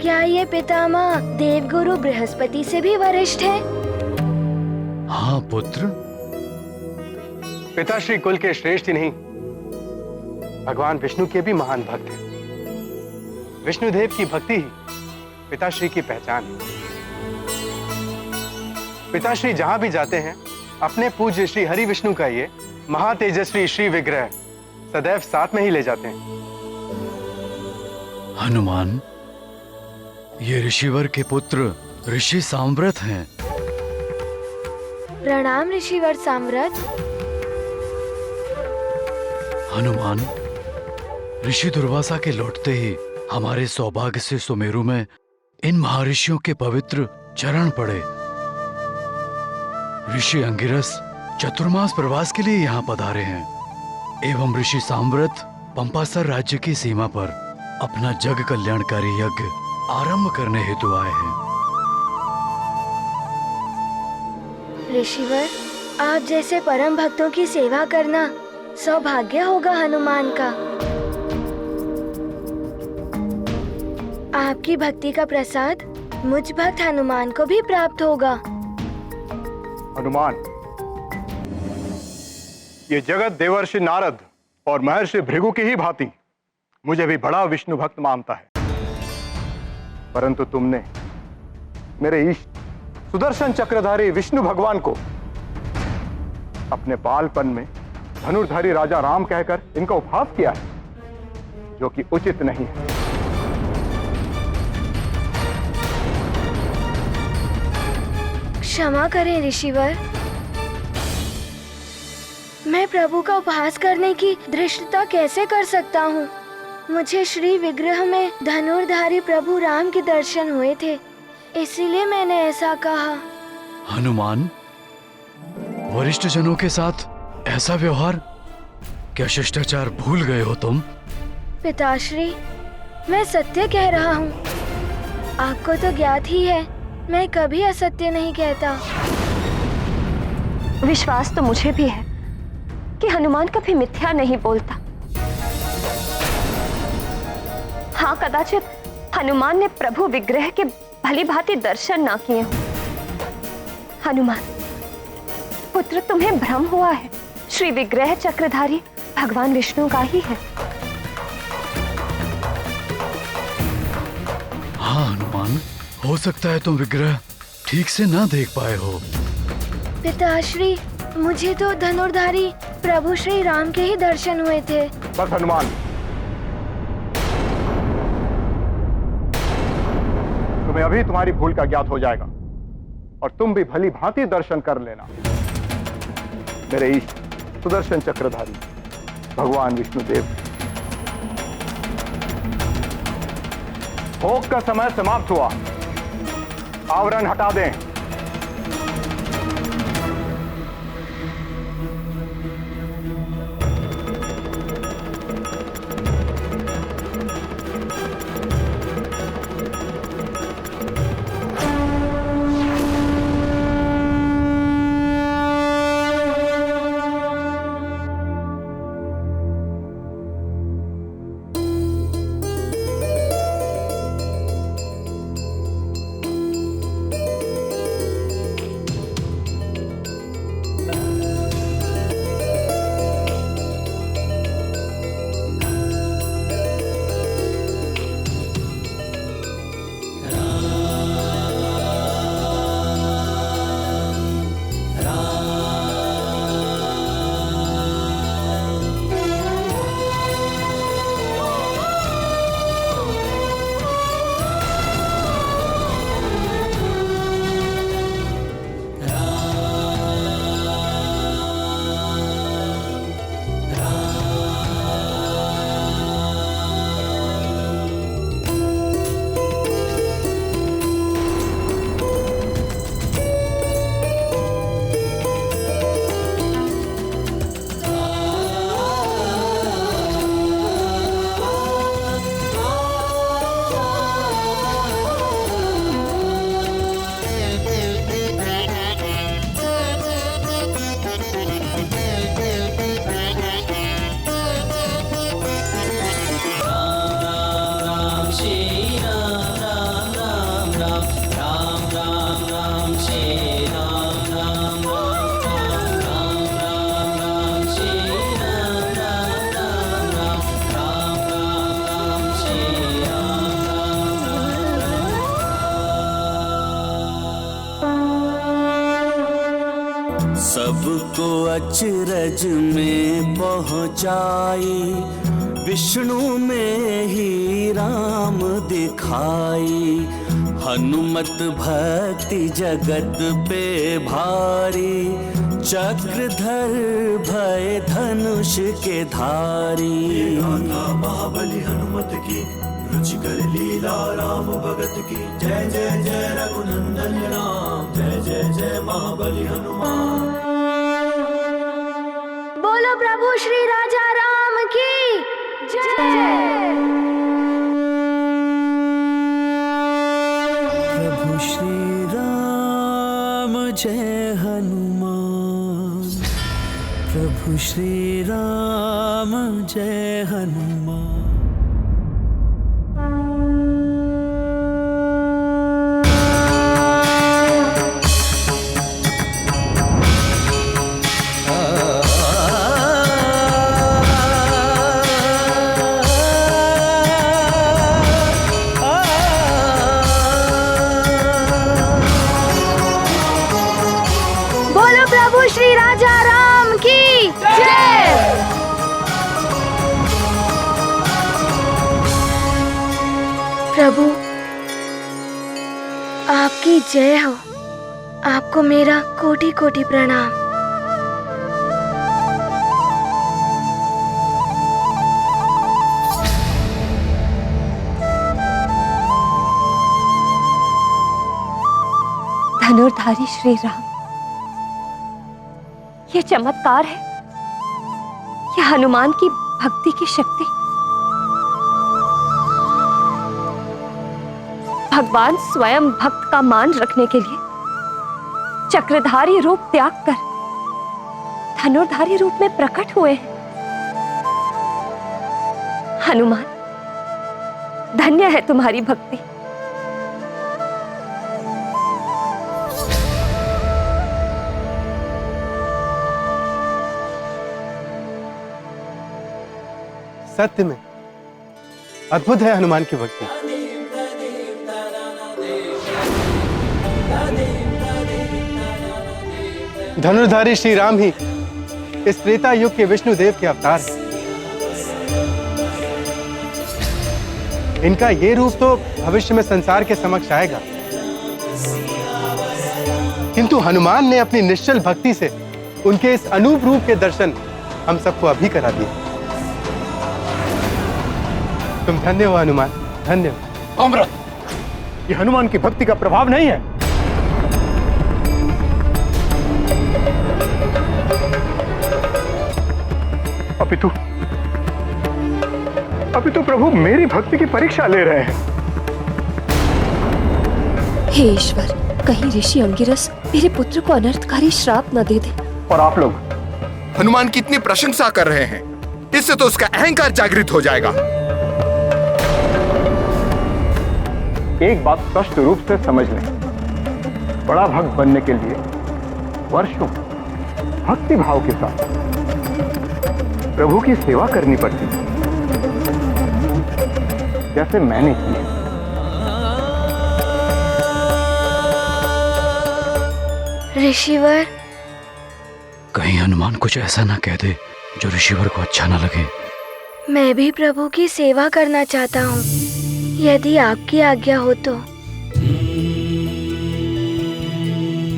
क्या ये पितामह देवगुरु बृहस्पति से भी वरिष्ठ है?
हाँ पुत्र।
पिताश्री कुल के श्रेष्ठ ही नहीं, भगवान विष्णु के भी महान भक्त हैं। विष्णुदेव की भक्ति ही पिताश्री की पहचान है। पिताश्री जहां भी जाते हैं अपने पूज्य श्री हरि विष्णु का ये महातेजस्वी श्री विग्रह सदैव साथ में ही ले जाते हैं।
हनुमान, ये ऋषिवर के पुत्र ऋषि सांव्रत हैं।
प्रणाम ऋषिवर सांव्रत।
हनुमान, ऋषि दुर्वासा के लौटते ही हमारे सौभाग्य से सुमेरु में इन महर्षियों के पवित्र चरण पड़े। ऋषि अंगिरस चतुर्मास प्रवास के लिए यहाँ पधारे हैं एवं ऋषि सांव्रत पंपासर राज्य की सीमा पर अपना जग कल्याणकारी यज्ञ आरंभ करने हेतु आए हैं।
ऋषिवर, आप जैसे परम भक्तों की सेवा करना सौभाग्य होगा हनुमान का। आपकी भक्ति का प्रसाद मुझ भक्त हनुमान को भी प्राप्त होगा।
हनुमान, ये जगत देवर्षि नारद और महर्षि भृगु की ही भांति मुझे भी बड़ा विष्णु भक्त मानता है, परंतु तुमने मेरे इष्ट सुदर्शन चक्रधारी विष्णु भगवान को अपने बालपन में धनुर्धारी राजा राम कहकर इनका उपहास किया है, जो कि उचित नहीं है।
क्षमा करें ऋषिवर, मैं प्रभु का उपहास करने की धृष्टता कैसे कर सकता हूँ? मुझे श्री विग्रह में धनुर्धारी प्रभु राम के दर्शन हुए थे, इसीलिए मैंने ऐसा कहा।
हनुमान, वरिष्ठ जनों के साथ ऐसा व्यवहार, क्या शिष्टाचार भूल गए हो तुम?
पिताश्री, मैं सत्य कह रहा हूँ। आपको तो ज्ञात ही है, मैं कभी असत्य नहीं कहता।
विश्वास तो मुझे भी है कि हनुमान कभी मिथ्या नहीं बोलता। हाँ, कदाचित हनुमान ने प्रभु विग्रह के भली भांति दर्शन ना किए हों,
हनुमान, पुत्र तुम्हें भ्रम हुआ है। श्री विग्रह चक्रधारी भगवान विष्णु का ही है।
हाँ हनुमान, हो सकता है तुम विग्रह ठीक से ना देख पाए हो।
पिताश्री, मुझे तो धनुर्धारी प्रभु श्री राम के ही दर्शन हुए थे।
बस हनुमान, तुम्हें अभी तुम्हारी भूल का ज्ञात हो जाएगा और तुम भी भली भांति दर्शन कर लेना। मेरे इष्ट सुदर्शन चक्रधारी भगवान विष्णुदेव। भोग का समय समाप्त हुआ, आवरण हटा दें।
सबको अचरज में पहुँचाई, विष्णु में ही राम दिखाई। हनुमत भक्ति जगत पे भारी, चक्रधर भय धनुष के धारी।
गाथा महाबली हनुमत की, रुचिकर लीला राम भगत की। जय जय जय रघुनंदन राम, जय जय जय महाबली हनुमान।
बोलो प्रभु श्री राजा राम की जय।
प्रभु श्री राम जय हनुमान, प्रभु श्री राम जय हनुमान।
श्री राजा राम की जय। प्रभु आपकी जय हो, आपको मेरा कोटि कोटि प्रणाम।
धनुर्धारी श्री राम, यह चमत्कार है, यह हनुमान की भक्ति की शक्ति। भगवान स्वयं भक्त का मान रखने के लिए चक्रधारी रूप त्याग कर धनुर्धारी रूप में प्रकट हुए हैं। हनुमान, धन्य है तुम्हारी भक्ति।
सत्य में अद्भुत है हनुमान की भक्ति। धनुर्धारी श्री राम ही इस त्रेता युग के विष्णु देव के अवतार हैं। इनका ये रूप तो भविष्य में संसार के समक्ष आएगा, किंतु हनुमान ने अपनी निश्चल भक्ति से उनके इस अनूप रूप के दर्शन हम सबको अभी करा दिए। तुम धन्य हो हनुमान, धन्य हो। अमृत, ये हनुमान की भक्ति का प्रभाव नहीं है। अपितु प्रभु मेरी भक्ति की परीक्षा ले रहे हैं।
हे ईश्वर, कहीं ऋषि अंगिरस मेरे पुत्र को अनर्थकारी श्राप न दे दे।
और आप लोग हनुमान की इतनी प्रशंसा कर रहे हैं, इससे तो उसका अहंकार जागृत हो जाएगा।
एक बात स्पष्ट रूप से समझ लें, बड़ा भक्त बनने के लिए वर्षों भक्ति भाव के साथ प्रभु की सेवा करनी पड़ती है, जैसे मैंने की है।
ऋषिवर,
कहीं हनुमान कुछ ऐसा ना कह दे जो ऋषिवर को अच्छा ना लगे।
मैं भी प्रभु की सेवा करना चाहता हूँ, यदि आपकी आज्ञा हो तो।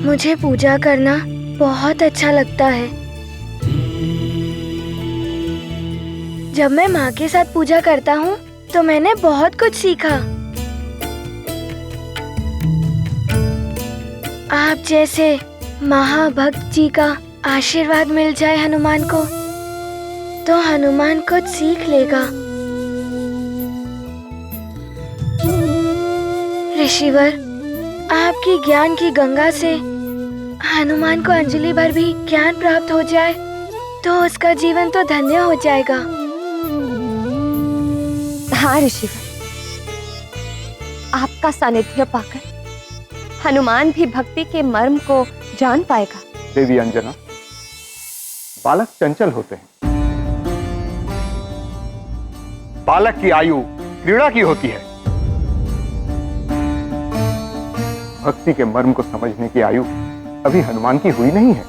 मुझे पूजा करना बहुत अच्छा लगता है। जब मैं माँ के साथ पूजा करता हूँ तो मैंने बहुत कुछ सीखा। आप जैसे महाभक्त जी का आशीर्वाद मिल जाए हनुमान को, तो हनुमान कुछ सीख लेगा। ऋषिवर, आपकी ज्ञान की गंगा से हनुमान को अंजलि भर भी ज्ञान प्राप्त हो जाए तो उसका जीवन तो धन्य हो जाएगा।
हाँ ऋषिवर, आपका सानिध्य पाकर हनुमान भी भक्ति के मर्म को जान पाएगा।
देवी अंजना, बालक चंचल होते हैं। बालक की आयु क्रीड़ा की होती है। भक्ति के मर्म को समझने की आयु अभी हनुमान की हुई नहीं है,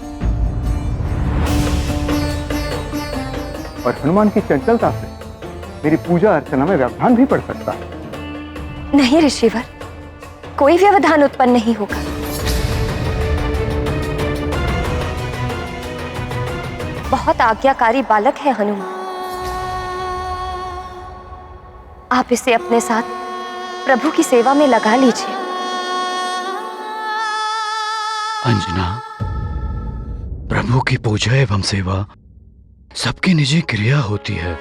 और हनुमान की चंचलता से मेरी पूजा अर्चना में व्यवधान भी पड़ सकता है।
नहीं ऋषिवर, कोई व्यवधान उत्पन्न नहीं होगा। बहुत आज्ञाकारी बालक है हनुमान। आप इसे अपने साथ प्रभु की सेवा में लगा लीजिए।
अंजना, प्रभु की पूजा एवं सेवा सबकी निजी क्रिया होती है।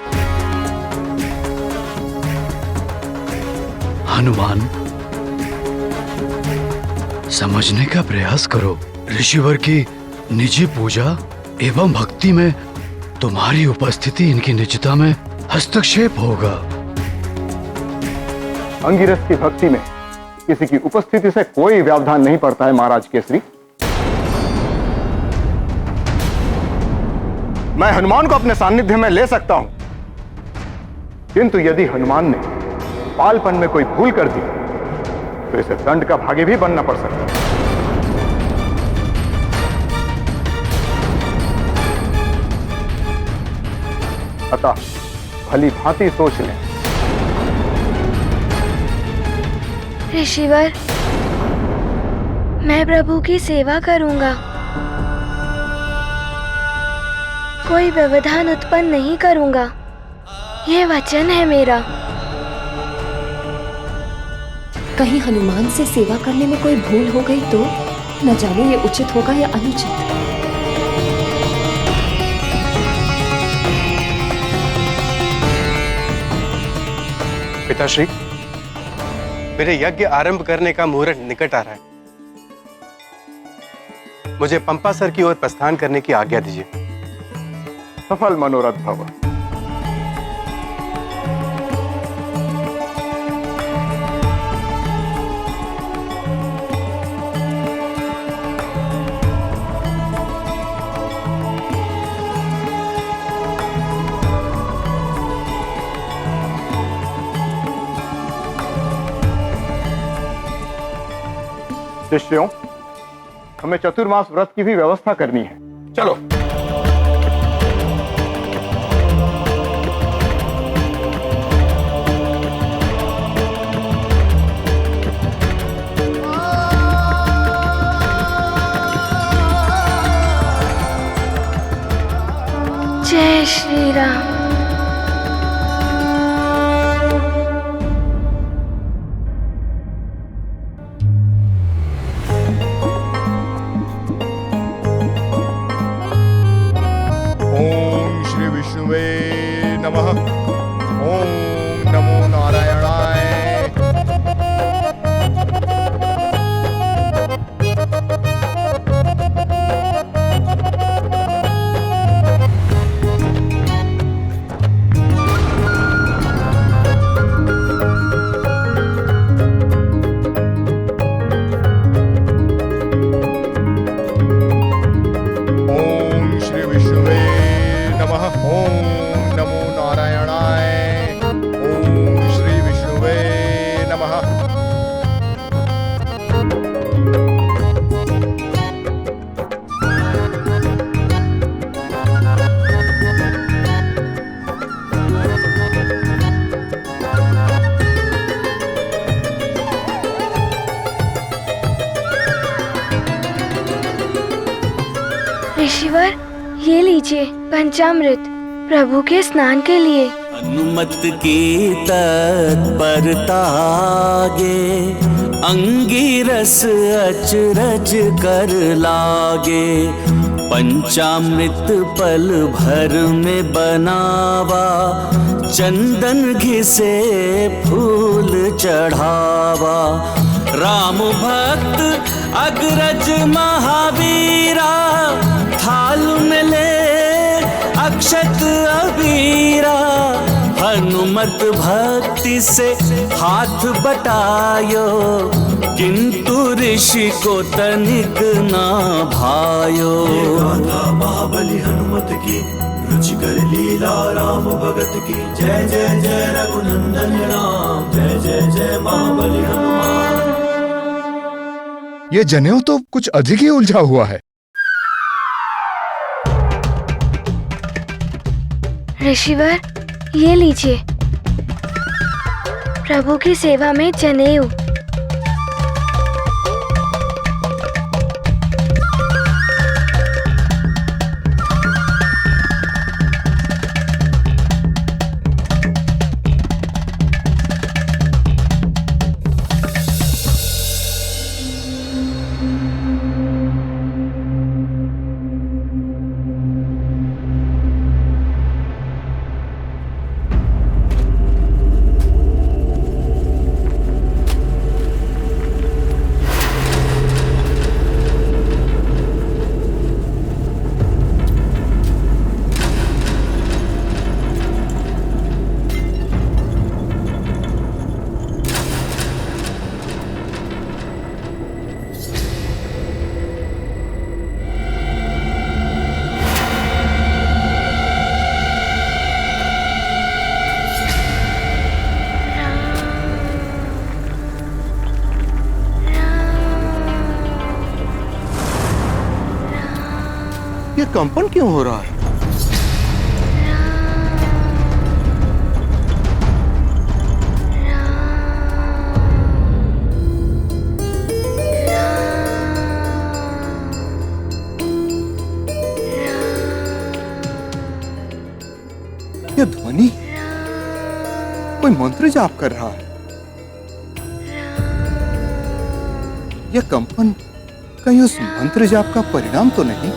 हनुमान, समझने का प्रयास करो। ऋषिवर की निजी पूजा एवं भक्ति में तुम्हारी उपस्थिति इनकी निजता में हस्तक्षेप होगा।
अंगिरस की भक्ति में किसी की उपस्थिति से कोई व्यवधान नहीं पड़ता है महाराज केसरी। मैं हनुमान को अपने सानिध्य में ले सकता हूं, किंतु यदि हनुमान ने बालपन में कोई भूल कर दी तो इसे दंड का भागी भी बनना पड़ सकता है। अतः भली भांति सोच लें।
ऋषिवर, मैं प्रभु की सेवा करूंगा, कोई व्यवधान उत्पन्न नहीं करूंगा, ये वचन है मेरा।
कहीं हनुमान से सेवा करने में कोई भूल हो गई तो न जाने ये उचित होगा या अनुचित।
पिताश्री, मेरे यज्ञ आरंभ करने का मुहूर्त निकट आ रहा है। मुझे पंपासर की ओर प्रस्थान करने की आज्ञा दीजिए। सफल मनोरथ भव। शिष्यों, हमें चतुर्मास व्रत की भी व्यवस्था करनी है।
चलो।
जय श्री राम।
ओम श्री विष्णुवे नमः। ओम नमो नारायणाय। ओम श्री विष्णुवे नमः। ओम नमो नारायणाय। ओम श्री विष्णुवे नमः।
ऋषिवर, ये लीजिए पंचामृत प्रभु के स्नान के लिए।
अनुमत की तत्परता आगे, अंगिरस अचरज कर लागे। पंचामृत पल भर में बनावा, चंदन घिसे फूल चढ़ावा। राम भक्त अग्रज महावीरा, थाल में ले अक्षत अबीरा। हनुमत भक्ति से हाथ बटायो, किंतु ऋषि को तनिक ना भायो।
गाथा महाबली हनुमत की, रुचिकर लीला राम भगत की। जय जय जय रघुनंदन राम, जय जय जय महाबली हनुमान।
ये जनेऊ तो कुछ अधिक ही उलझा हुआ है।
ऋषिवर, ये लीजिए प्रभु की सेवा में जनेऊ।
ये कंपन क्यों हो रहा है? ये ध्वनि कोई मंत्र जाप कर रहा है। यह कंपन कहीं उस मंत्र जाप का परिणाम तो नहीं?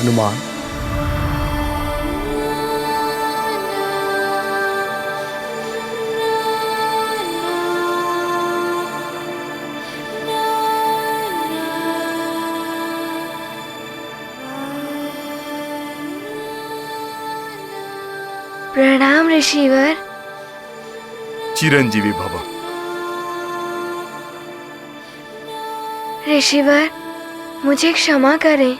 हनुमान।
प्रणाम ऋषिवर।
चिरंजीवी भव।
ऋषिवर, मुझे क्षमा करें।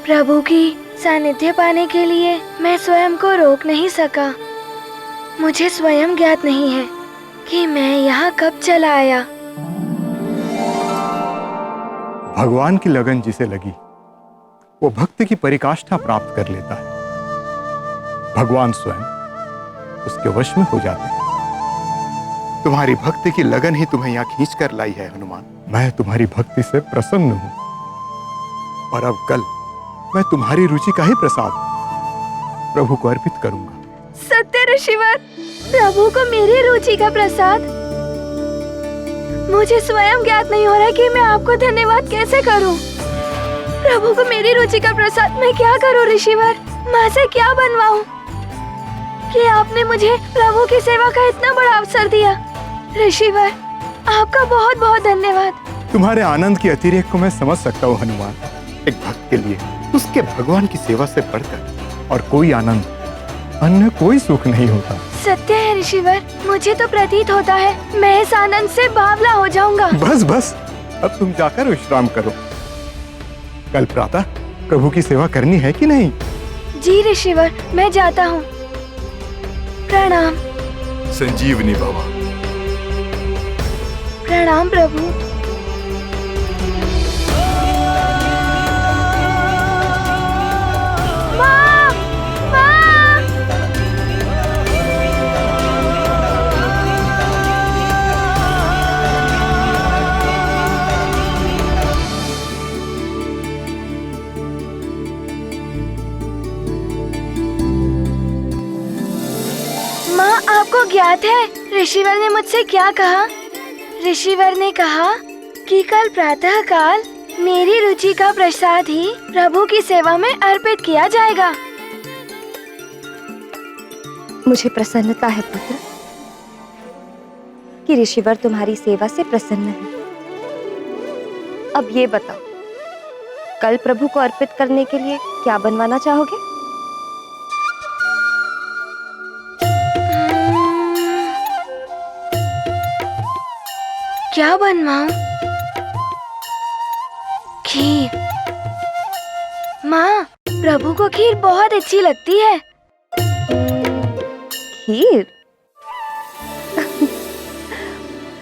प्रभु की सानिध्य पाने के लिए मैं स्वयं को रोक नहीं सका। मुझे स्वयं ज्ञात नहीं है कि मैं यहाँ कब चला आया।
भगवान की लगन जिसे लगी वो भक्ति की परिकाष्ठा प्राप्त कर लेता है। भगवान स्वयं उसके वश में हो जाते हैं। तुम्हारी भक्ति की लगन ही तुम्हें यहाँ खींच कर लाई है हनुमान। मैं तुम्हारी भक्ति से प्रसन्न हूं और अब कल मैं तुम्हारी रुचि का ही प्रसाद प्रभु को अर्पित करूंगा।
सत्य ऋषिवर, प्रभु को मेरी रुचि का प्रसाद। मुझे स्वयं ज्ञात नहीं हो रहा कि मैं आपको धन्यवाद कैसे करूं। प्रभु को मेरी रुचि का प्रसाद मैं क्या करूं ऋषिवर? माँ से क्या बनवाऊं कि आपने मुझे प्रभु की सेवा का इतना बड़ा अवसर दिया। ऋषिवर, आपका बहुत बहुत धन्यवाद।
तुम्हारे आनंद की अतिरेक को मैं समझ सकता हूँ हनुमान। एक भक्त के लिए उसके भगवान की सेवा से बढ़कर और कोई आनंद, अन्य कोई सुख नहीं होता।
सत्य है ऋषिवर, मुझे तो प्रतीत होता है मैं इस आनंद से बावला हो जाऊंगा।
बस बस, अब तुम जाकर विश्राम करो। कल प्रातः प्रभु की सेवा करनी है कि नहीं?
जी ऋषिवर, मैं जाता हूँ। प्रणाम।
संजीवनी भव।
प्रणाम प्रभु। माँ, माँ। माँ, आपको ज्ञात है ऋषिवर ने मुझसे क्या कहा? ऋषिवर ने कहा कि कल प्रातः काल मेरी रुचि का प्रसाद ही प्रभु की सेवा में अर्पित किया जाएगा।
मुझे प्रसन्नता है पुत्र कि ऋषिवर तुम्हारी सेवा से प्रसन्न है। अब ये बताओ, कल प्रभु को अर्पित करने के लिए क्या बनवाना चाहोगे?
क्या बनवाऊं? खीर। माँ, प्रभु को खीर बहुत अच्छी लगती है।
खीर?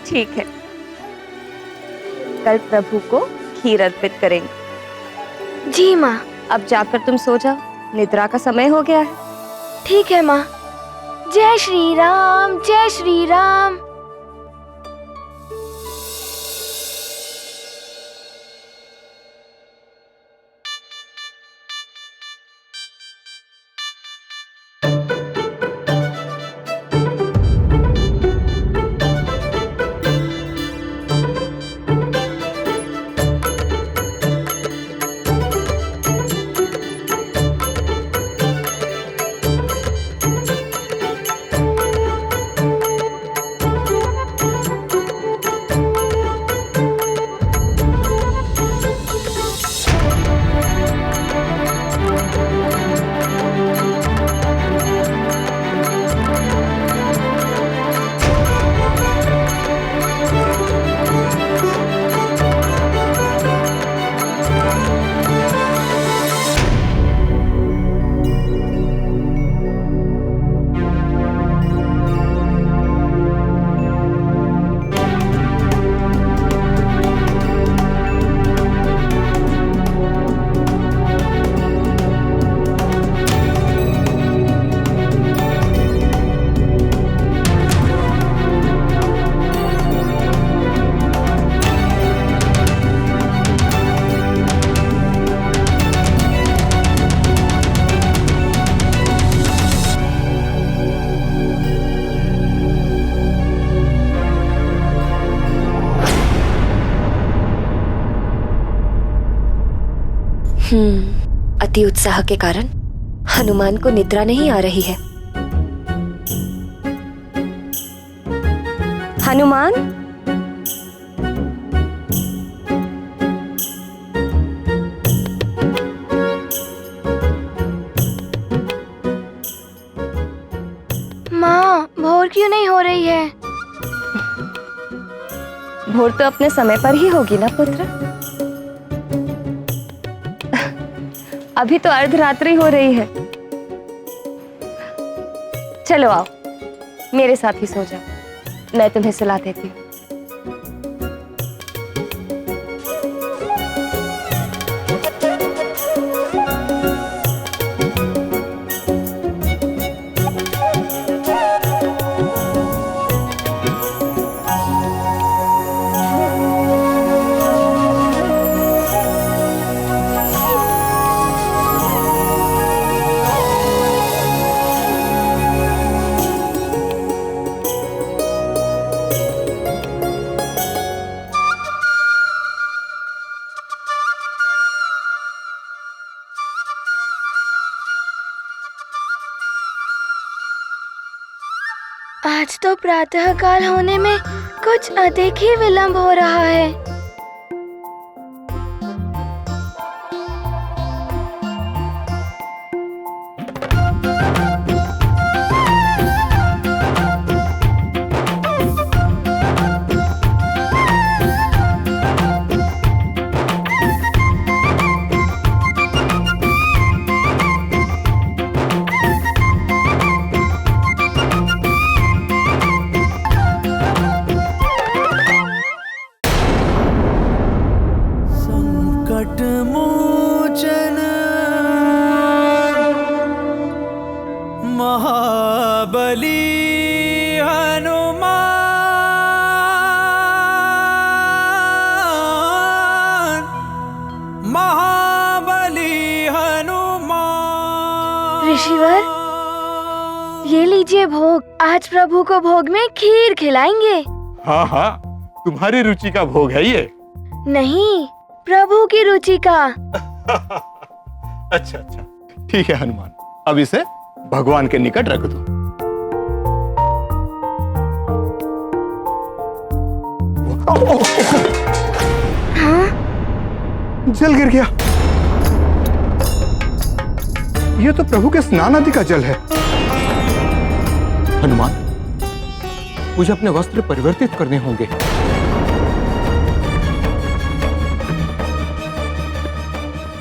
ठीक है, कल प्रभु को खीर अर्पित करेंगे।
जी माँ।
अब जाकर तुम सो जाओ, निद्रा का समय हो गया है।
ठीक है माँ। जय श्री राम, जय श्री राम।
अति उत्साह के कारण हनुमान को निद्रा नहीं आ रही है। हनुमान,
माँ, भोर क्यों नहीं हो रही है?
भोर तो अपने समय पर ही होगी ना पुत्र। अभी तो अर्धरात्रि हो रही है। चलो आओ, मेरे साथ ही सो जाओ, मैं तुम्हें सुला देती हूँ।
आज तो प्रातः काल होने में कुछ अधिक ही विलंब हो रहा है। ऋषिवर, ये लीजिए भोग। आज प्रभु को भोग में खीर खिलाएंगे।
हाँ हाँ, तुम्हारी रुचि का भोग है ये।
नहीं, प्रभु की रुचि का।
अच्छा अच्छा, ठीक है हनुमान, अब इसे भगवान के निकट रख दो।
हाँ?
जल गिर गया। ये तो प्रभु के स्नान आदि का जल है। हनुमान, मुझे अपने वस्त्र परिवर्तित करने होंगे।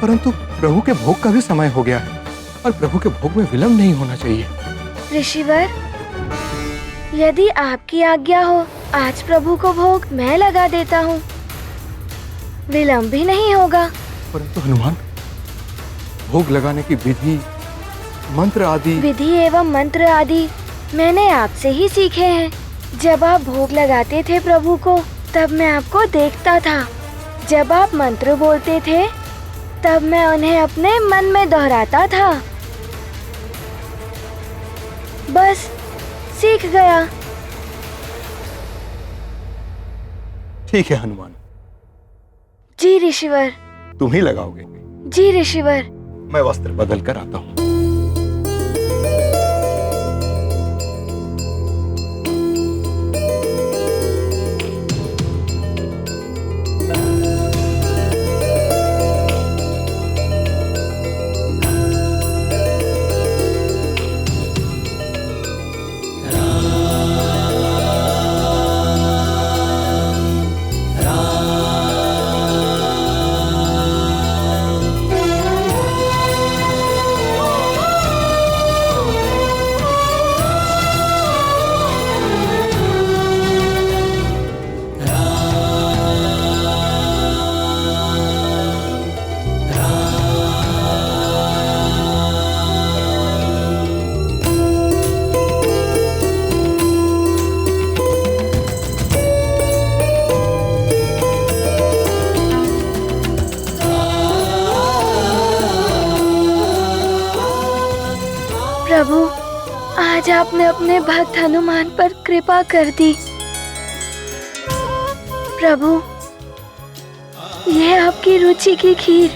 परंतु प्रभु के भोग का भी समय हो गया है और प्रभु के भोग में विलंब नहीं होना चाहिए।
ऋषिवर, यदि आपकी आज्ञा हो, आज प्रभु को भोग मैं लगा देता हूँ। विलंब भी नहीं होगा।
परंतु हनुमान, भोग लगाने की विधि
एवं मंत्र आदि मैंने आपसे ही सीखे हैं। जब आप भोग लगाते थे प्रभु को, तब मैं आपको देखता था। जब आप मंत्र बोलते थे, तब मैं उन्हें अपने मन में दोहराता था। बस सीख गया।
ठीक है हनुमान।
जी ऋषिवर।
तुम ही लगाओगे?
जी ऋषिवर।
मैं वस्त्र बदल कर आता हूँ।
प्रभु, आज आपने अपने भक्त हनुमान पर कृपा कर दी। प्रभु, यह आपकी रुचि की खीर।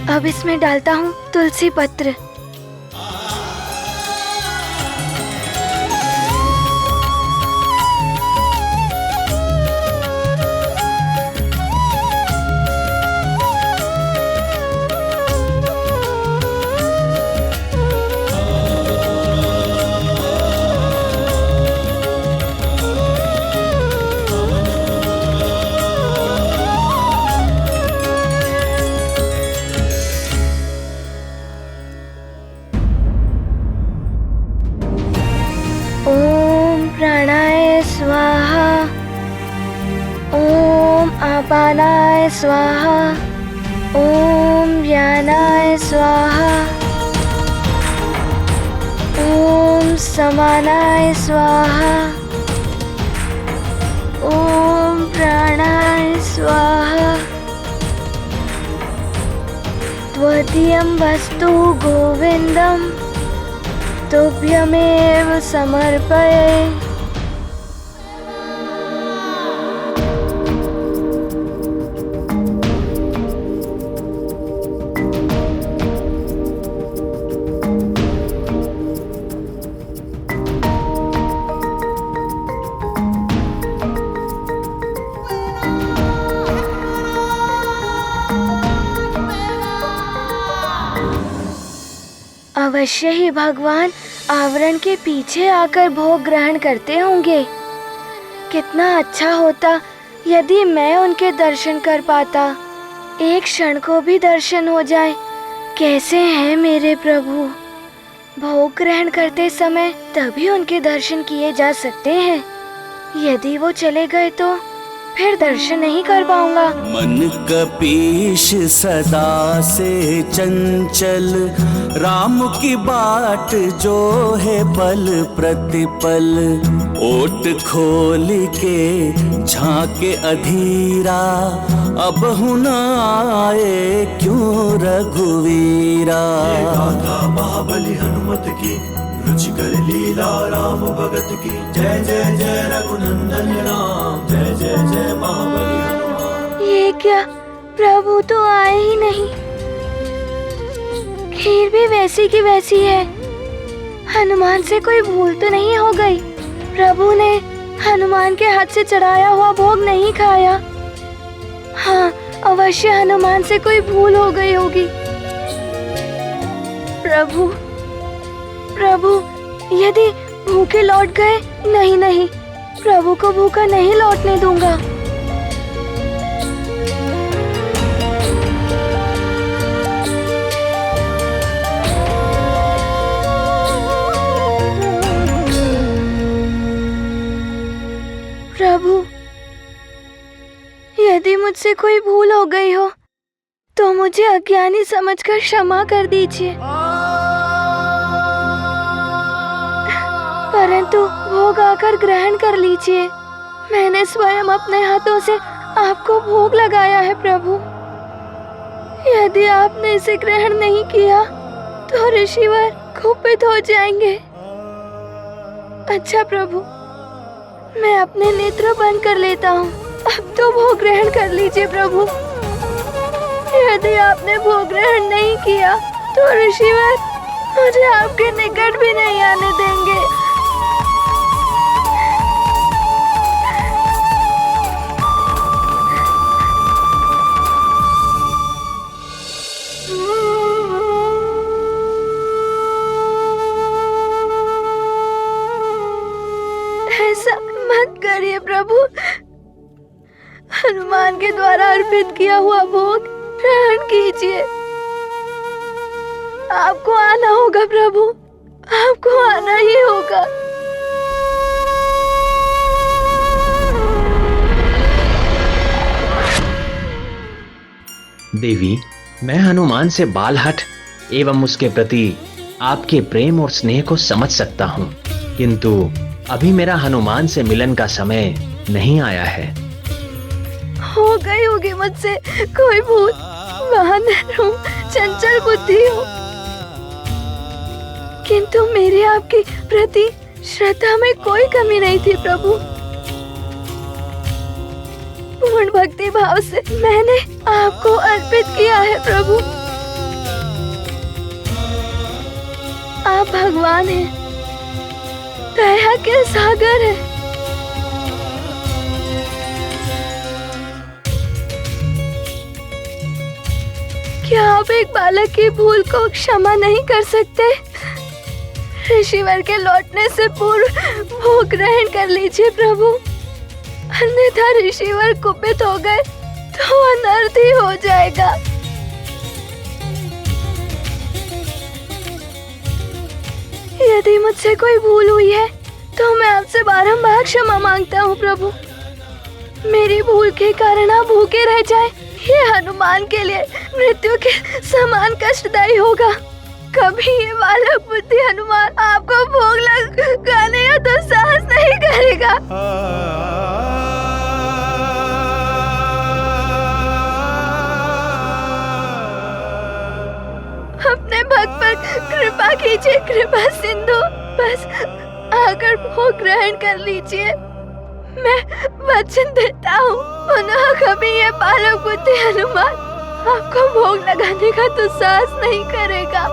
अब इसमें डालता हूँ तुलसी पत्र। प्राणाय स्वाहा, ओम अपानाय स्वाहा, ओम व्यानाय स्वाहा, ओम समानाय स्वाहा, ओम प्राणाय स्वाहा। द्वितीयं वस्तु गोविंदम तुभ्यमेव समर्पये। अवश्य ही भगवान आवरण के पीछे आकर भोग ग्रहण करते होंगे। कितना अच्छा होता यदि मैं उनके दर्शन कर पाता, एक क्षण को भी दर्शन हो जाए। कैसे हैं मेरे प्रभु? भोग ग्रहण करते समय तभी उनके दर्शन किए जा सकते हैं। यदि वो चले गए तो फिर दर्शन नहीं कर पाऊंगा।
मन कपीश सदा से चंचल, राम की बाट जो है पल प्रतिपल। ओट खोल के झांके अधीरा, अब न आए क्यों रघुवीरा।
महाबली हनुमत की रुचिकर लीला राम भगत की। जय जय जय रघुनंदन राम, जय जय जय महाबली हनुमान।
ये क्या, प्रभु तो आए ही नहीं। खीर भी वैसी की वैसी है। हनुमान से कोई भूल तो नहीं हो गई? प्रभु ने हनुमान के हाथ से चढ़ाया हुआ भोग नहीं खाया। हाँ, अवश्य हनुमान से कोई भूल हो गई होगी। प्रभु प्रभु, यदि भूखे लौट गए, नहीं नहीं, प्रभु को भूखा नहीं लौटने दूंगा। प्रभु, यदि मुझसे कोई भूल हो गई हो तो मुझे अज्ञानी समझकर क्षमा कर दीजिए। परंतु भोग आकर ग्रहण कर लीजिए। मैंने स्वयं अपने हाथों से आपको भोग लगाया है प्रभु। यदि आपने इसे ग्रहण नहीं किया तो ऋषिवर कुपित हो जाएंगे। अच्छा प्रभु, मैं अपने नेत्र बंद कर लेता हूँ। अब तो भोग ग्रहण कर लीजिए प्रभु। यदि आपने भोग ग्रहण नहीं किया तो ऋषिवर मुझे आपके निकट भी नहीं आने देंगे। ऐसा मत करिए प्रभु। हनुमान के द्वारा अर्पित किया हुआ भोग ग्रहण कीजिए। आपको आना होगा प्रभु, आपको आना ही होगा।
देवी, मैं हनुमान से बालहठ एवं उसके प्रति आपके प्रेम और स्नेह को समझ सकता हूँ, किंतु अभी मेरा हनुमान से मिलन का समय नहीं आया है।
हो गई होगी मुझसे कोई भूल। वानर हूँ, चंचल बुद्धि हूँ, किंतु मेरे आपके प्रति श्रद्धा में कोई कमी नहीं थी प्रभु। पूर्ण भक्ति भाव से मैंने आपको अर्पित किया है प्रभु। आप भगवान हैं, दया के सागर हैं। क्या आप एक बालक की भूल को क्षमा नहीं कर सकते? ऋषिवर के लौटने से पूर्व भोग ग्रहण कर लीजिए प्रभु, अन्यथा ऋषिवर कुपित हो गए तो अनर्थ ही हो जाएगा। यदि मुझसे कोई भूल हुई है तो मैं आपसे बारंबार क्षमा मांगता हूँ प्रभु। मेरी भूल के कारण आप भूखे रह जाए, ये हनुमान के लिए मृत्यु के समान कष्टदायी होगा। कभी ये बालक बुद्धि हनुमान आपको भोग लगाने का तो साहस नहीं करेगा। अपने भक्त पर कृपा कीजिए, कृपा सिंधु, बस आकर भोग ग्रहण कर लीजिए। मैं वचन देता हूँ, पुनः कभी ये बालक बुद्धि हनुमान आपको भोग लगाने का तो साहस नहीं करेगा।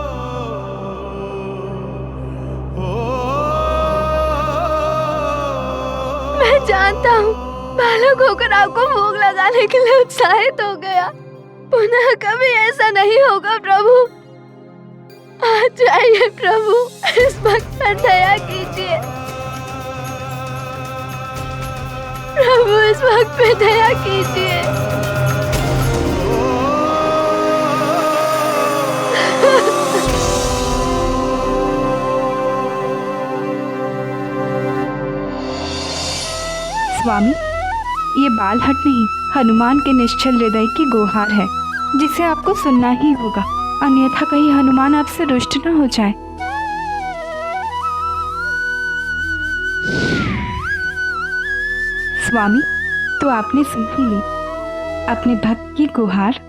मैं जानता हूँ बालक होकर आपको भोग लगाने के लिए उत्साहित हो गया, पुनः कभी ऐसा नहीं होगा प्रभु। आ जाइए प्रभु, इस भक्त पर दया कीजिए प्रभु, इस भक्त पे दया कीजिए।
स्वामी, ये बालहट नहीं, हनुमान के निश्चल हृदय की गुहार है, जिसे आपको सुनना ही होगा, अन्यथा कहीं हनुमान आपसे रुष्ट न हो जाए। स्वामी, तो आपने सुन ही ली अपने भक्त की गुहार।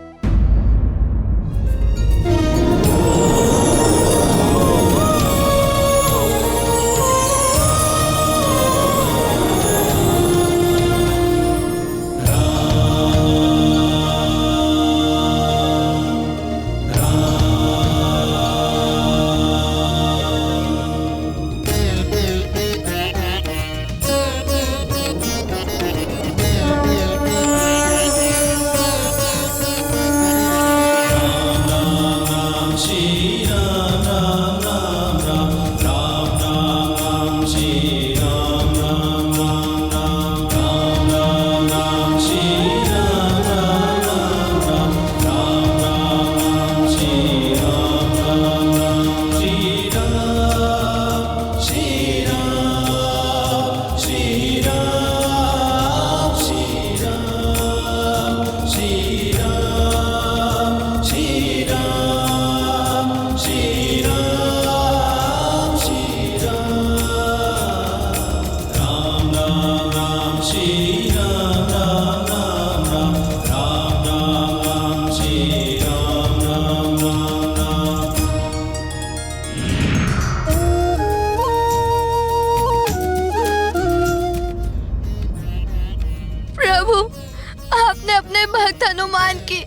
हनुमान की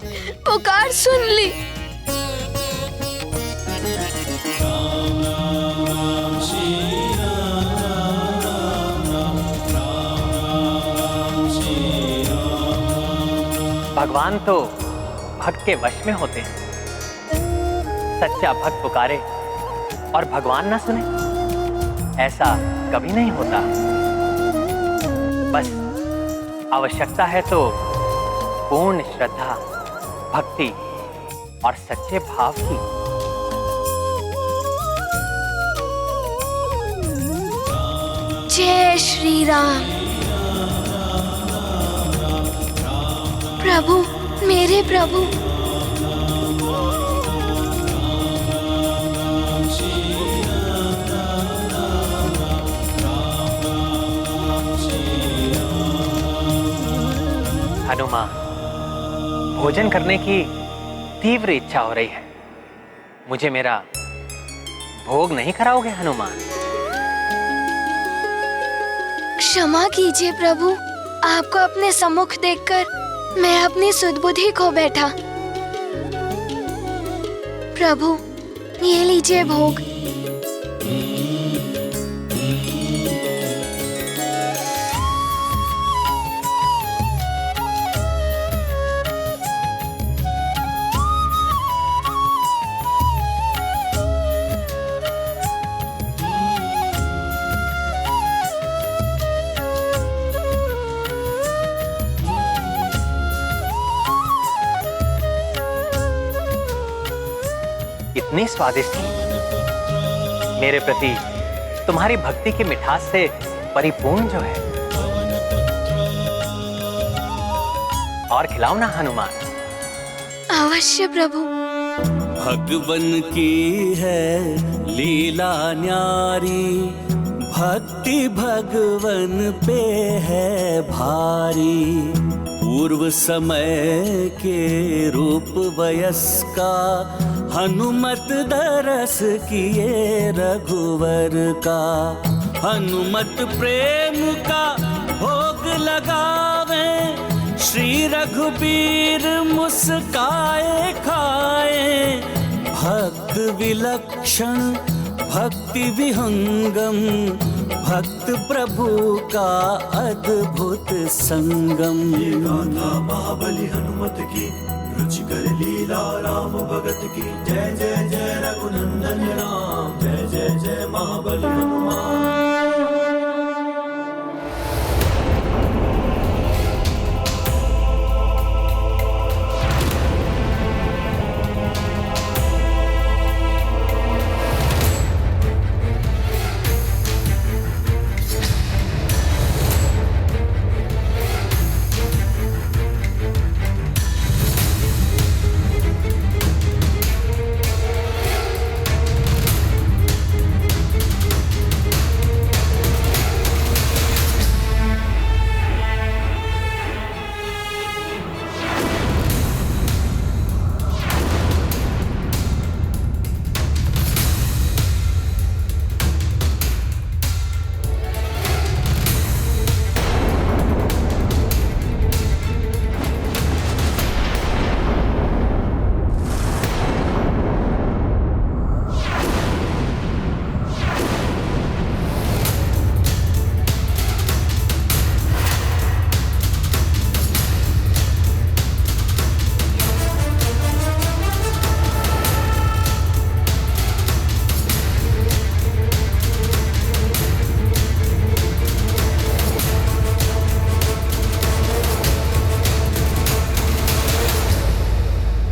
पुकार सुन ली।
भगवान तो भक्त के वश में होते हैं। सच्चा भक्त पुकारे और भगवान ना सुने, ऐसा कभी नहीं होता। बस आवश्यकता है तो पूर्ण श्रद्धा, भक्ति और सच्चे भाव की।
जय श्री राम। प्रभु, मेरे प्रभु,
हनुमान, भोजन करने की तीव्र इच्छा हो रही है। मुझे मेरा भोग नहीं कराओगे हनुमान?
क्षमा कीजिए प्रभु, आपको अपने सम्मुख देखकर मैं अपनी सुधबुद्धि खो बैठा। प्रभु, ये लीजिए भोग।
कितनी स्वादिष्ट थी। मेरे प्रति तुम्हारी भक्ति की मिठास से परिपूर्ण जो है। और खिलाओ ना हनुमान।
अवश्य प्रभु।
भगवन की है लीला न्यारी, भक्ति भगवन पे है भारी। पूर्व समय के रूप वयस्का, हनुमत दरस किए रघुवर का। हनुमत प्रेम का भोग लगावे, श्री रघुबीर मुस्काए खाए। भक्त विलक्षण भक्ति विहंगम, भक्त प्रभु का अद्भुत संगम।
ये गाथा महाबली हनुमत की, रुचिकर लीला राम भगत की। जय जय जय रघुनंदन राम, जय जय जय महाबली हनुमान।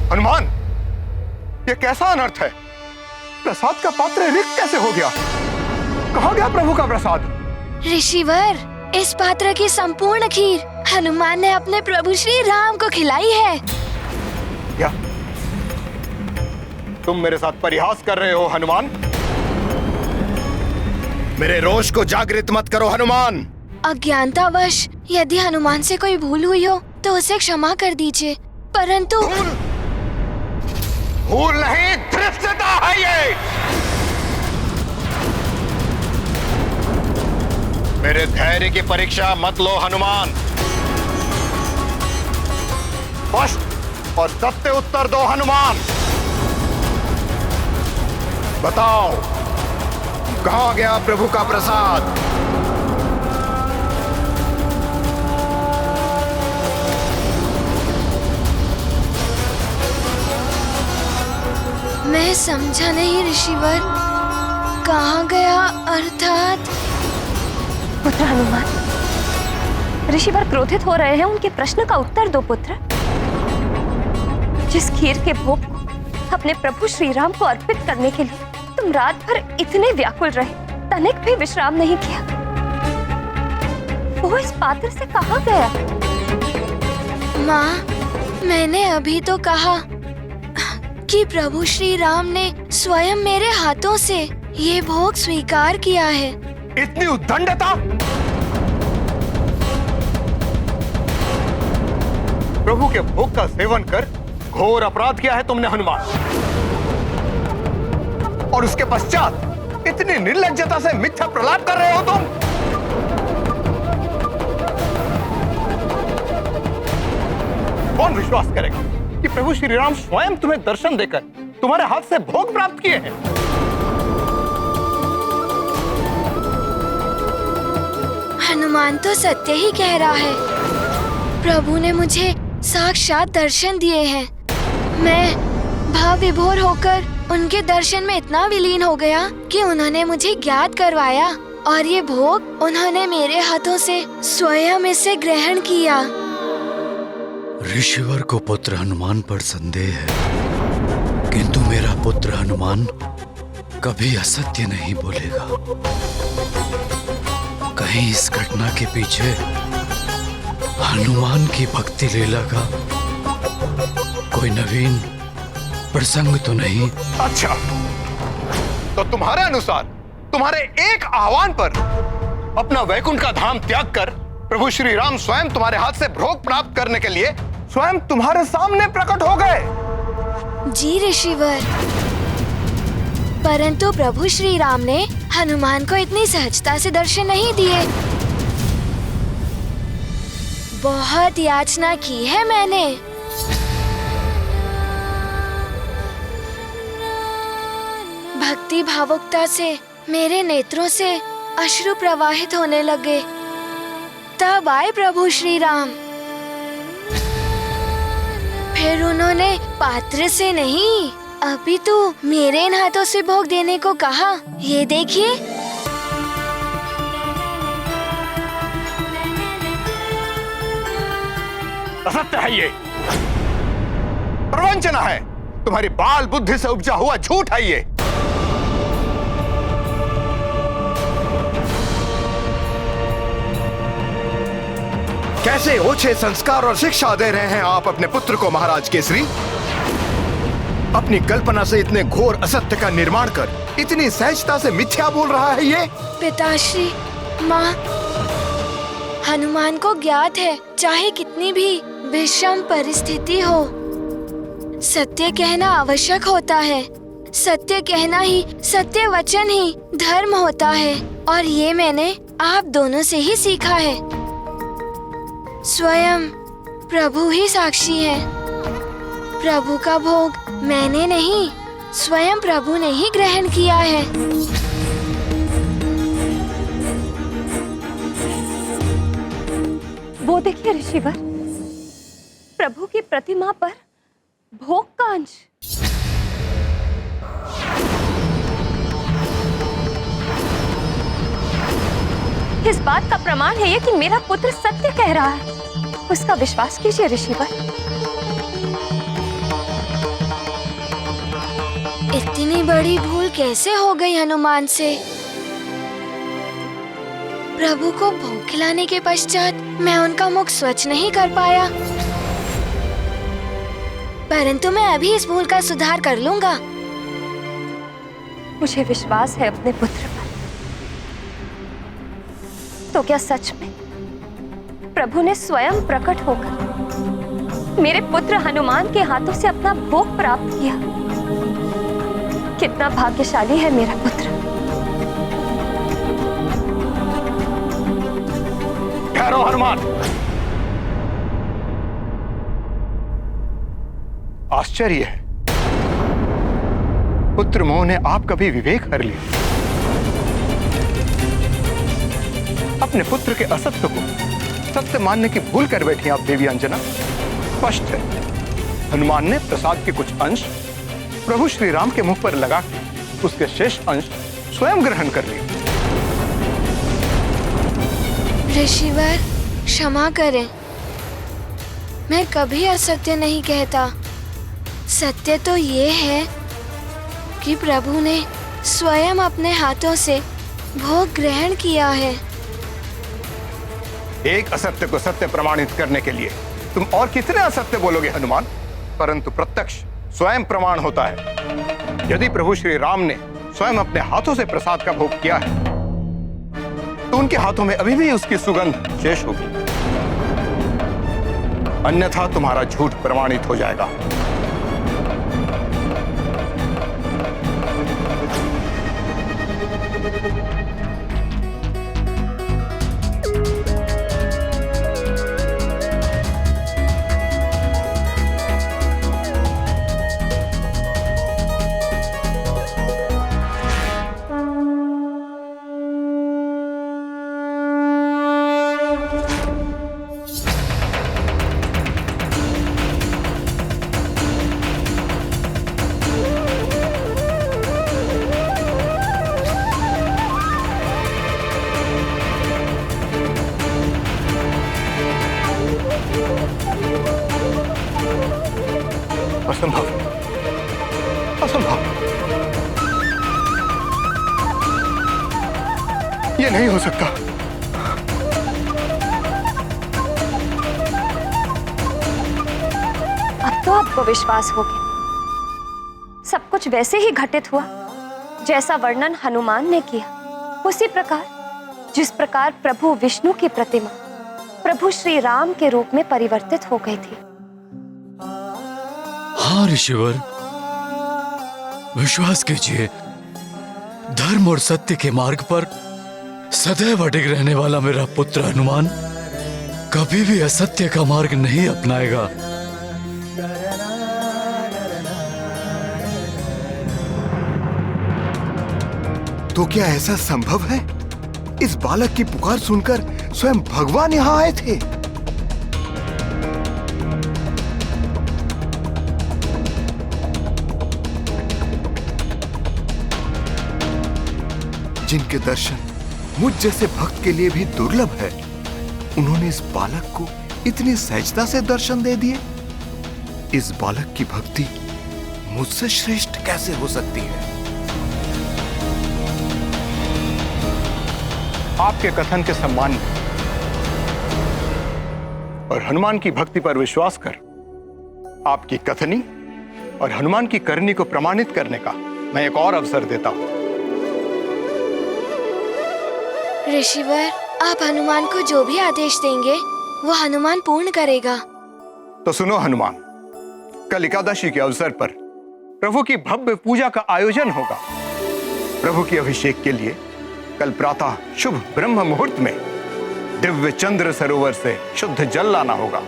हनुमान, ये कैसा अनर्थ है? प्रसाद का पात्र रिक्त कैसे हो गया? कहाँ गया प्रभु का प्रसाद?
ऋषिवर, इस पात्र की संपूर्ण खीर हनुमान ने अपने प्रभु श्री राम को खिलाई है।
क्या तुम मेरे साथ परिहास कर रहे हो हनुमान?
मेरे रोष को जागृत मत करो हनुमान।
अज्ञानतावश यदि हनुमान से कोई भूल हुई हो तो उसे क्षमा कर दीजिए, परंतु
भूल नहीं, धृष्टता है ये। मेरे धैर्य की परीक्षा मत लो हनुमान। स्पष्ट और सत्य उत्तर दो हनुमान। बताओ, कहां गया प्रभु का प्रसाद?
मैं समझा नहीं ऋषिवर, कहाँ गया अर्थात?
पुत्र हनुमान, ऋषिवर क्रोधित हो रहे हैं, उनके प्रश्न का उत्तर दो पुत्र। जिस खीर के भोग को अपने प्रभु श्री राम को अर्पित करने के लिए तुम रात भर इतने व्याकुल रहे, तनिक भी विश्राम नहीं किया, वो इस पात्र से कहाँ गया?
माँ, मैंने अभी तो कहा कि प्रभु श्री राम ने स्वयं मेरे हाथों से ये भोग स्वीकार किया है।
इतनी उद्दंडता! प्रभु के भोग का सेवन कर घोर अपराध किया है तुमने हनुमान। और उसके पश्चात इतनी निर्लज्जता से मिथ्या प्रलाप कर रहे हो तुम। कौन विश्वास करेगा कि प्रभु श्री राम स्वयं तुम्हें दर्शन देकर तुम्हारे हाथ से भोग प्राप्त किए हैं?
हनुमान तो सत्य ही कह रहा है। प्रभु ने मुझे साक्षात दर्शन दिए हैं। मैं भाव विभोर होकर उनके दर्शन में इतना विलीन हो गया कि उन्होंने मुझे ज्ञात करवाया और ये भोग उन्होंने मेरे हाथों से स्वयं इसे ग्रहण किया।
ऋषिवर को पुत्र हनुमान पर संदेह है, किंतु मेरा पुत्र हनुमान कभी असत्य नहीं बोलेगा। कहीं इस घटना के पीछे हनुमान की भक्ति लीला का कोई नवीन प्रसंग तो नहीं?
अच्छा, तो तुम्हारे अनुसार तुम्हारे एक आह्वान पर अपना वैकुंठ का धाम त्याग कर प्रभु श्री राम स्वयं तुम्हारे हाथ से भोग प्राप्त करने के लिए स्वयं तुम्हारे सामने प्रकट हो गए।
जी ऋषिवर, परंतु प्रभु श्री राम ने हनुमान को इतनी सहजता से दर्शन नहीं दिए। बहुत याचना की है मैंने। भक्ति भावुकता से मेरे नेत्रों से अश्रु प्रवाहित होने लगे। तब आए प्रभु श्री राम। फिर उन्होंने पात्र से नहीं अपितु मेरे इन हाथों से भोग देने को कहा। ये देखिए।
असत्य है ये, प्रवंचना है, तुम्हारी बाल बुद्धि से उपजा हुआ झूठ है ये। कैसे ओछे संस्कार और शिक्षा दे रहे हैं आप अपने पुत्र को महाराज केसरी। अपनी कल्पना से इतने घोर असत्य का निर्माण कर इतनी सहजता से मिथ्या बोल रहा है ये।
पिताश्री, माँ, हनुमान को ज्ञात है चाहे कितनी भी विषम परिस्थिति हो, सत्य कहना आवश्यक होता है। सत्य कहना ही, सत्य वचन ही धर्म होता है। और ये मैंने आप दोनों से ही सीखा है। स्वयं प्रभु ही साक्षी है। प्रभु का भोग मैंने नहीं, स्वयं प्रभु ने ही ग्रहण किया है।
वो देखिए ऋषिवर, प्रभु की प्रतिमा पर भोग का अंश। इस बात का प्रमाण है ये कि मेरा पुत्र सत्य कह रहा है। उसका विश्वास कीजिए ऋषिवर।
इतनी बड़ी भूल कैसे हो गई हनुमान से? प्रभु को भोग खिलाने के पश्चात मैं उनका मुख स्वच्छ नहीं कर पाया, परंतु मैं अभी इस भूल का सुधार कर लूंगा।
मुझे विश्वास है अपने पुत्र पर। तो क्या सच में प्रभु ने स्वयं प्रकट होकर मेरे पुत्र हनुमान के हाथों से अपना भोग प्राप्त किया? कितना भाग्यशाली है मेरा पुत्र।
ठहरो हनुमान। आश्चर्य है, पुत्र मोह ने आपका भी विवेक हर लिया। अपने पुत्र के असत्य को सत्य मानने की भूल कर बैठी आप देवी अंजना। स्पष्ट है, हनुमान ने प्रसाद के कुछ अंश प्रभु श्री राम के मुख पर लगा के उसके शेष अंश स्वयं ग्रहण कर लिए।
ऋषिवर, क्षमा करें, मैं कभी असत्य नहीं कहता। सत्य तो ये है कि प्रभु ने स्वयं अपने हाथों से भोग ग्रहण किया है।
एक असत्य को सत्य प्रमाणित करने के लिए तुम और कितने असत्य बोलोगे हनुमान? परंतु प्रत्यक्ष स्वयं प्रमाण होता है। यदि प्रभु श्री राम ने स्वयं अपने हाथों से प्रसाद का भोग किया है तो उनके हाथों में अभी भी उसकी सुगंध शेष होगी, अन्यथा तुम्हारा झूठ प्रमाणित हो जाएगा। असंभव, असंभव। ये नहीं हो सकता।
अब तो आपको विश्वास हो गया। सब कुछ वैसे ही घटित हुआ जैसा वर्णन हनुमान ने किया। उसी प्रकार जिस प्रकार प्रभु विष्णु की प्रतिमा प्रभु श्री राम के रूप में परिवर्तित हो गई थी।
हाँ ऋषिवर, विश्वास कीजिए, धर्म और सत्य के मार्ग पर सदैव अडिग रहने वाला मेरा पुत्र हनुमान कभी भी असत्य का मार्ग नहीं अपनाएगा।
तो क्या ऐसा संभव है? इस बालक की पुकार सुनकर स्वयं भगवान यहाँ आए थे। जिनके दर्शन मुझ जैसे भक्त के लिए भी दुर्लभ है, उन्होंने इस बालक को इतनी सहजता से दर्शन दे दिए। इस बालक की भक्ति मुझसे श्रेष्ठ कैसे हो सकती है?
आपके कथन के सम्मान में और हनुमान की भक्ति पर विश्वास कर आपकी कथनी और हनुमान की करनी को प्रमाणित करने का मैं एक और अवसर देता हूं।
ऋषिवर, आप हनुमान को जो भी आदेश देंगे वो हनुमान पूर्ण करेगा।
तो सुनो हनुमान, कल एकादशी के अवसर पर प्रभु की भव्य पूजा का आयोजन होगा। प्रभु की अभिषेक के लिए कल प्रातः शुभ ब्रह्म मुहूर्त में दिव्य चंद्र सरोवर से शुद्ध जल लाना होगा।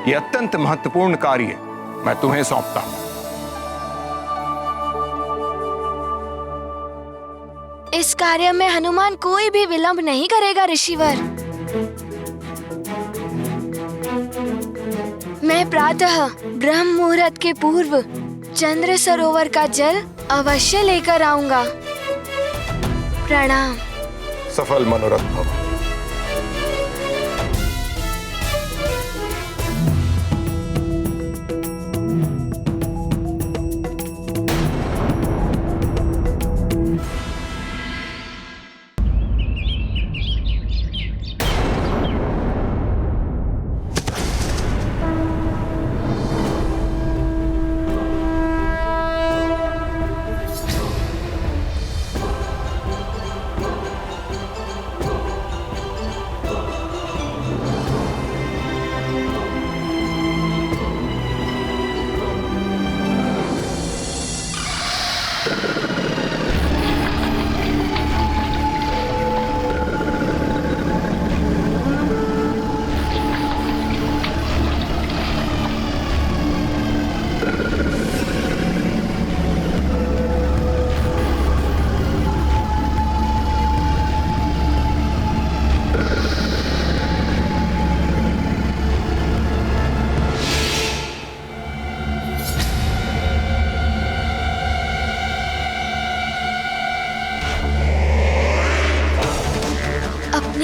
यह अत्यंत महत्वपूर्ण कार्य मैं तुम्हें सौंपता हूं।
इस कार्य में हनुमान कोई भी विलंब नहीं करेगा ऋषिवर। मैं प्रातः ब्रह्म मुहूर्त के पूर्व चंद्र सरोवर का जल अवश्य लेकर आऊंगा। प्रणाम।
सफल मनोरथ भव।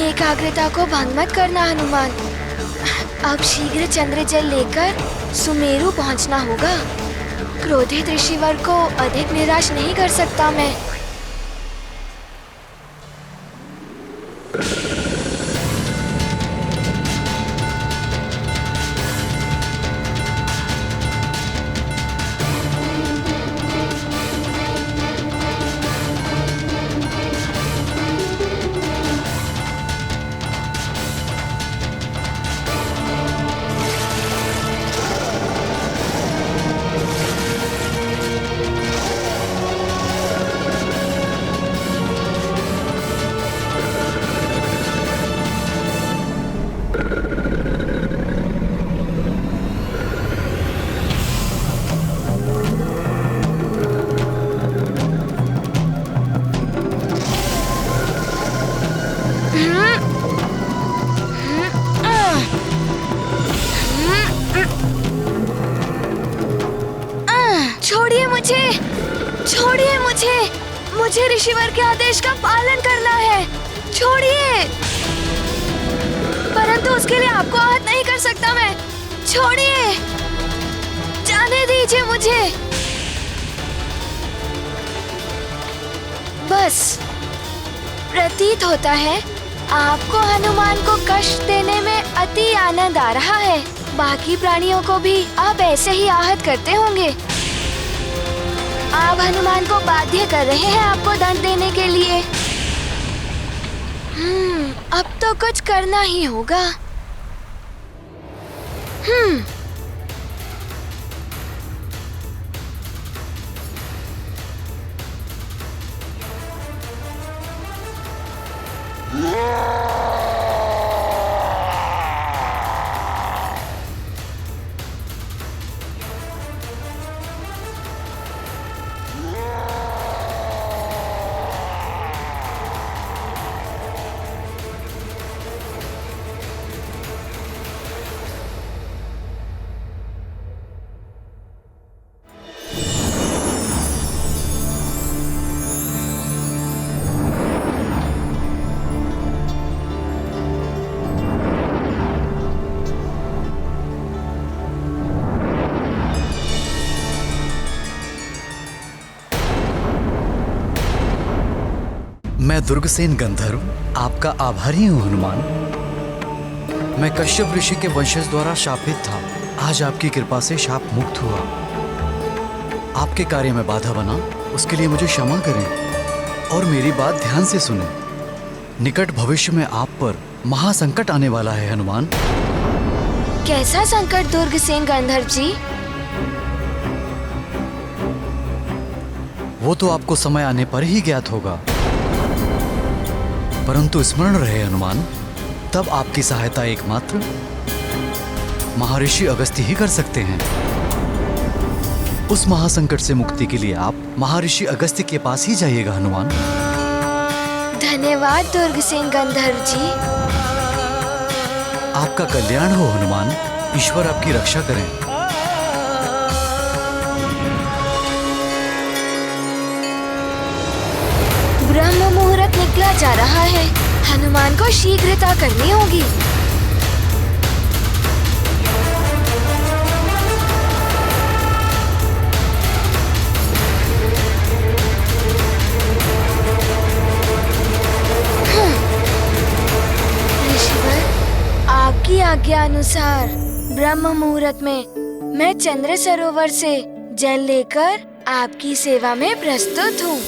एकाग्रता को भंग मत करना हनुमान। अब शीघ्र चंद्र जल लेकर सुमेरु पहुंचना होगा। क्रोधित ऋषिवर को अधिक निराश नहीं कर सकता मैं। छोड़िए मुझे, मुझे ऋषिवर के आदेश का पालन करना है। छोड़िए। परंतु उसके लिए आपको आहत नहीं कर सकता मैं। छोड़िए, जाने दीजिए मुझे। बस प्रतीत होता है आपको हनुमान को कष्ट देने में अति आनंद आ रहा है। बाकी प्राणियों को भी आप ऐसे ही आहत करते होंगे। आप हनुमान को बाध्य कर रहे हैं आपको दंड देने के लिए। अब तो कुछ करना ही होगा।
मैं दुर्गसेन गंधर्व आपका आभारी हूँ हनुमान। मैं कश्यप ऋषि के वंशज द्वारा शापित था। आज आपकी कृपा से शाप मुक्त हुआ। आपके कार्य में बाधा बना, उसके लिए मुझे क्षमा करें और मेरी बात ध्यान से सुनें। निकट भविष्य में आप पर महासंकट आने वाला है हनुमान।
कैसा संकट दुर्गसेन गंधर्व जी?
वो तो आपको समय आने पर ही ज्ञात होगा, परंतु स्मरण रहे हनुमान, तब आपकी सहायता एकमात्र महर्षि अगस्त्य ही कर सकते हैं। उस महासंकट से मुक्ति के लिए आप महर्षि अगस्त्य के पास ही जाइएगा हनुमान।
धन्यवाद दुर्गसेन गंधर्व जी।
आपका कल्याण हो हनुमान। ईश्वर आपकी रक्षा करें।
ब्रह्म मुहूर्त निकला जा रहा है। हनुमान को शीघ्रता करनी होगी। ऋषिवर, आपकी आज्ञा अनुसार ब्रह्म मुहूर्त में मैं चंद्र सरोवर से जल लेकर आपकी सेवा में प्रस्तुत हूँ।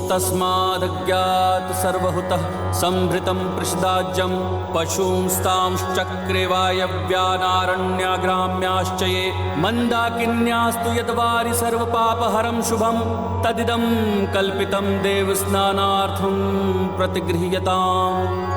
तस्मादज्ञात सर्वहुतः संभृतं पृषदाज्यं पशूंस्तांश्चक्रे वायव्यानारण्याग्राम्याश्च ये मन्दाकिन्यास्तु यद्वारि सर्वपापहरं शुभं तदिदं कल्पितं देवस्नानार्थं प्रतिगृह्यताम्।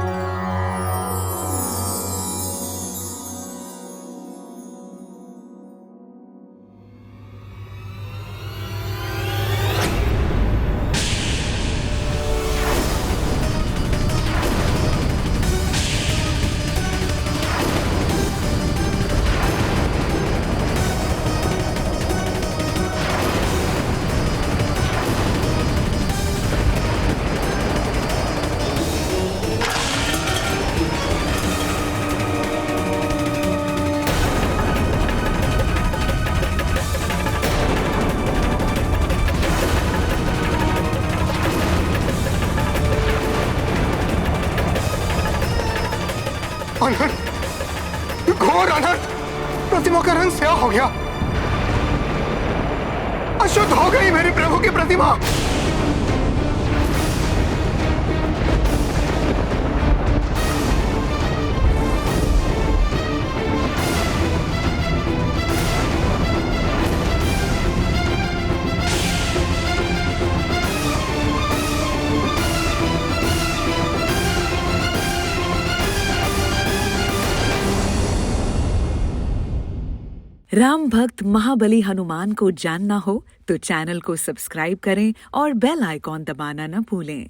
अनर्थ, घोर अनर्थ। प्रतिमा का रंग स्याह हो गया। अशुद्ध हो गई मेरे प्रभु की प्रतिमा।
राम भक्त महाबली हनुमान को जानना हो तो चैनल को सब्सक्राइब करें और बेल आइकॉन दबाना न भूलें।